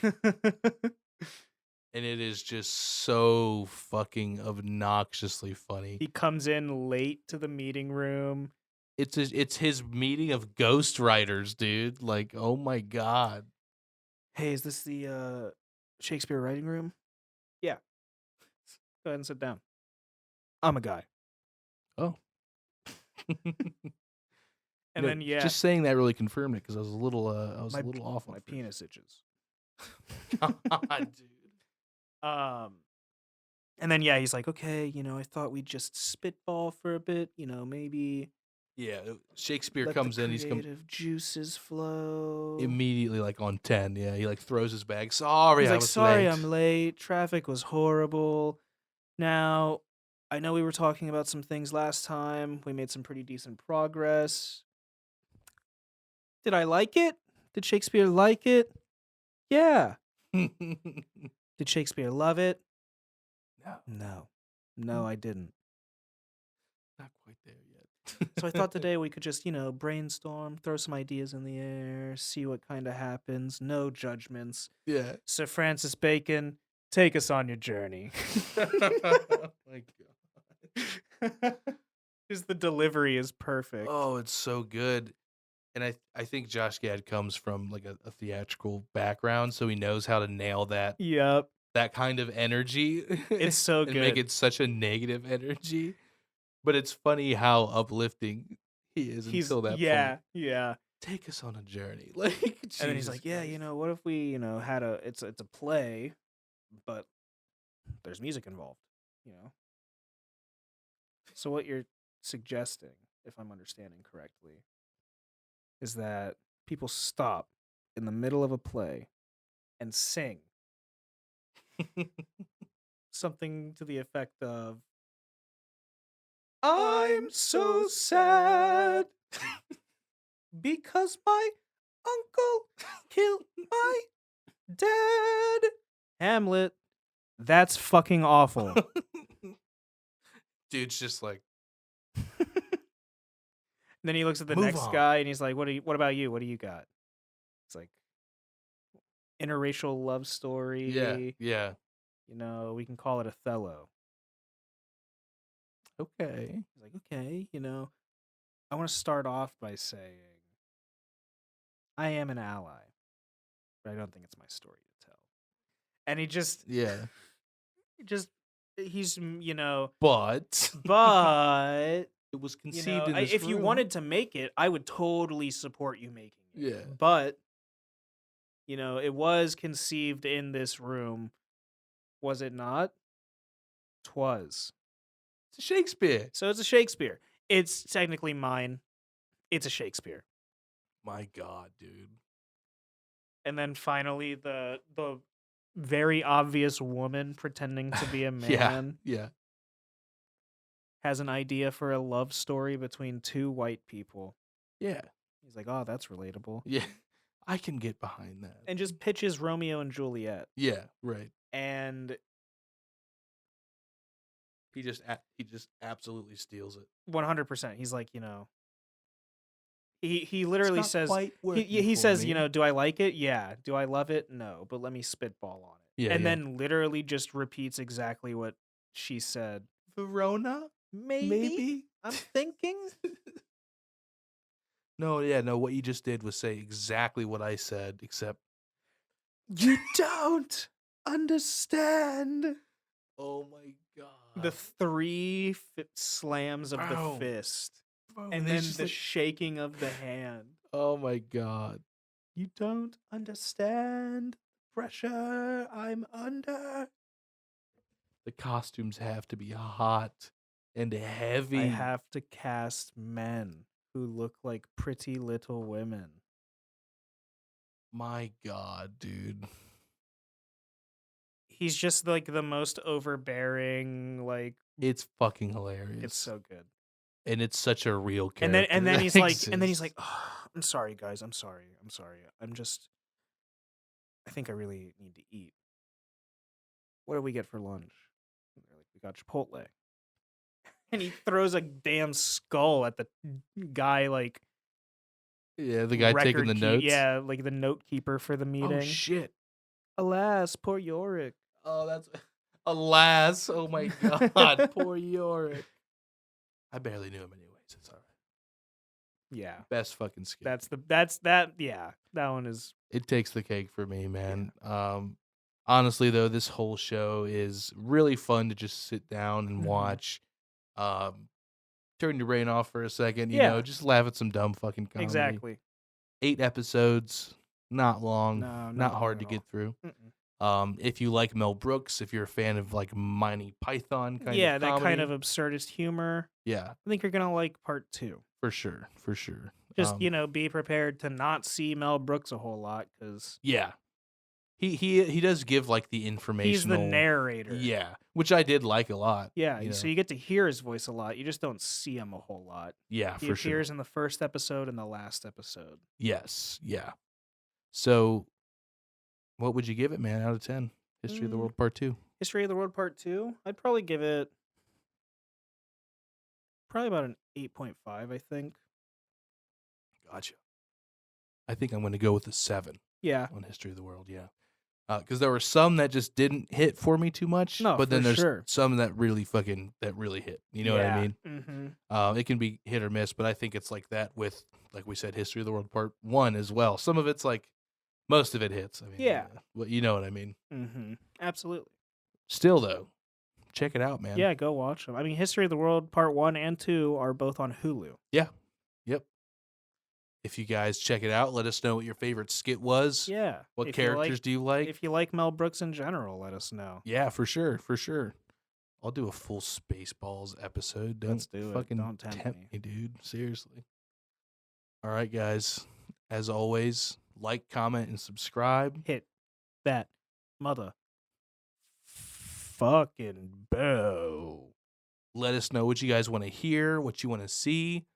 And it is just so fucking obnoxiously funny. He comes in late to the meeting room. It's his meeting of ghostwriters, dude. Like, oh my god. Hey, is this the Shakespeare writing room? Yeah. Go ahead and sit down. I'm a guy. Oh. And then just saying that really confirmed it because I was a little off. My penis itches. God, dude. And then he's like, okay, I thought we'd just spitball for a bit, maybe. Yeah, Shakespeare let comes the in. He's creative juices flow. Immediately like on 10. Yeah, he like throws his bag. Sorry, He's I like, was sorry, late. I'm late. Traffic was horrible. Now, I know we were talking about some things last time. We made some pretty decent progress. Did I like it? Did Shakespeare like it? Yeah. Did Shakespeare love it? No, I didn't. Not quite there yet. So I thought today we could just, brainstorm, throw some ideas in the air, see what kind of happens. No judgments. Yeah. Sir Francis Bacon, take us on your journey. Oh my god. Because the delivery is perfect. Oh, it's so good. And I think Josh Gad comes from like a theatrical background, so he knows how to nail that Yep. that kind of energy. It's so and good. make it such a negative energy. But it's funny how uplifting he is until that point. Yeah. Take us on a journey. Like And then he's like, yeah, what if we, had it's a play, but there's music involved, So what you're suggesting, if I'm understanding correctly, is that people stop in the middle of a play and sing something to the effect of, I'm so sad because my uncle killed my dad. Hamlet, that's fucking awful. Dude's just like, And then he looks at the Move next on. guy and he's like, what about you? What do you got? It's like interracial love story. yeah. We can call it Othello. Okay. He's like, okay, I want to start off by saying I am an ally, but I don't think it's my story to tell. And he just, Yeah. he's, But but it was conceived in this if you room. wanted to make it, I would totally support you making it. Yeah. But, it was conceived in this room. Was it not? 'Twas. It's a Shakespeare. So it's a Shakespeare. It's technically mine. It's a Shakespeare. My God, dude. And then finally the very obvious woman pretending to be a man. Yeah. has an idea for a love story between two white people. Yeah. He's like, oh, that's relatable. Yeah. I can get behind that. And just pitches Romeo and Juliet. Yeah, right. And He just absolutely steals it. 100%. He's like, he literally says, he he says, do I like it? Yeah. Do I love it? No. But let me spitball on it. Yeah, and yeah. then literally just repeats exactly what she said. Verona? Maybe? I'm thinking. No, what you just did was say exactly what I said, except you don't understand. Oh my god. The 3 slams of the Boom. fist. Boom. And then the shaking of the hand. Oh my god. You don't understand the pressure I'm under. The costumes have to be hot and heavy. I have to cast men who look like pretty little women. My god, dude. He's just like the most overbearing, like It's fucking hilarious. it's so good. And it's such a real character. And then he's exists. like, oh, I'm sorry guys, I'm sorry. I think I really need to eat. What do we get for lunch? They're like, we got Chipotle. And he throws a damn skull at the guy, like, yeah, the guy taking the notes. Yeah, like the note keeper for the meeting. Oh shit. Alas, poor Yorick. Oh, that's alas. Oh my god, poor Yorick. I barely knew him anyways. It's all right. Yeah. Best fucking skill. Yeah. That one is. It takes the cake for me, man. Honestly though, this whole show is really fun to just sit down and watch. Turn your brain off for a second, you know, just laugh at some dumb fucking comedy. Exactly. 8 episodes, not long, No, not hard to get through. If you like Mel Brooks, if you're a fan of like Monty Python kind of that comedy, kind of absurdist humor. Yeah. I think you're gonna like part 2. For sure. Just be prepared to not see Mel Brooks a whole lot because yeah, he does give like the informational. he's the narrator. Yeah, which I did like a lot. Yeah, so you get to hear his voice a lot. You just don't see him a whole lot. Yeah, he for sure. appears in the first episode and the last episode. Yes, yeah. So, what would you give it, man, out of 10? History of the World Part 2. History of the World Part 2? I'd probably give it about an 8.5, I think. Gotcha. I think I'm going to go with a 7. Yeah. On History of the World, yeah. Because there were some that just didn't hit for me too much. No, but then for there's sure. some that really hit. You know what I mean? Mm-hmm. It can be hit or miss, but I think it's like that with, like we said, History of the World Part 1 as well. Some of it's like, most of it hits. I mean, yeah. Well, you know what I mean? Mm-hmm. Absolutely. Still, though, check it out, man. Yeah, go watch them. I mean, History of the World Part 1 and 2 are both on Hulu. Yeah. Yep. If you guys check it out, let us know what your favorite skit was. Yeah. What characters do you like? If you like Mel Brooks in general, let us know. Yeah, for sure. I'll do a full Spaceballs episode. Let's do fucking it. Don't tempt me, dude. Seriously. All right, guys. As always, like, comment, and subscribe. Hit that mother fucking bell. Let us know what you guys want to hear, what you want to see,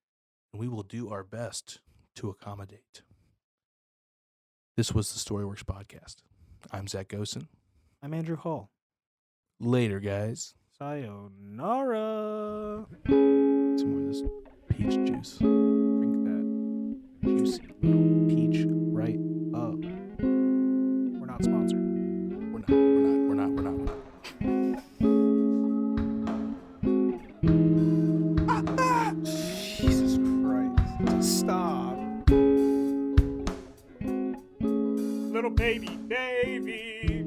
and we will do our best to accommodate. This was the Storyworks Podcast. I'm Zach Gosen. I'm Andrew Hall. Later, guys. Sayonara. Some more of this peach juice. Drink that juicy little peach right up. We're not sponsored. We're not. Jesus Christ. Stop. Little baby Davy.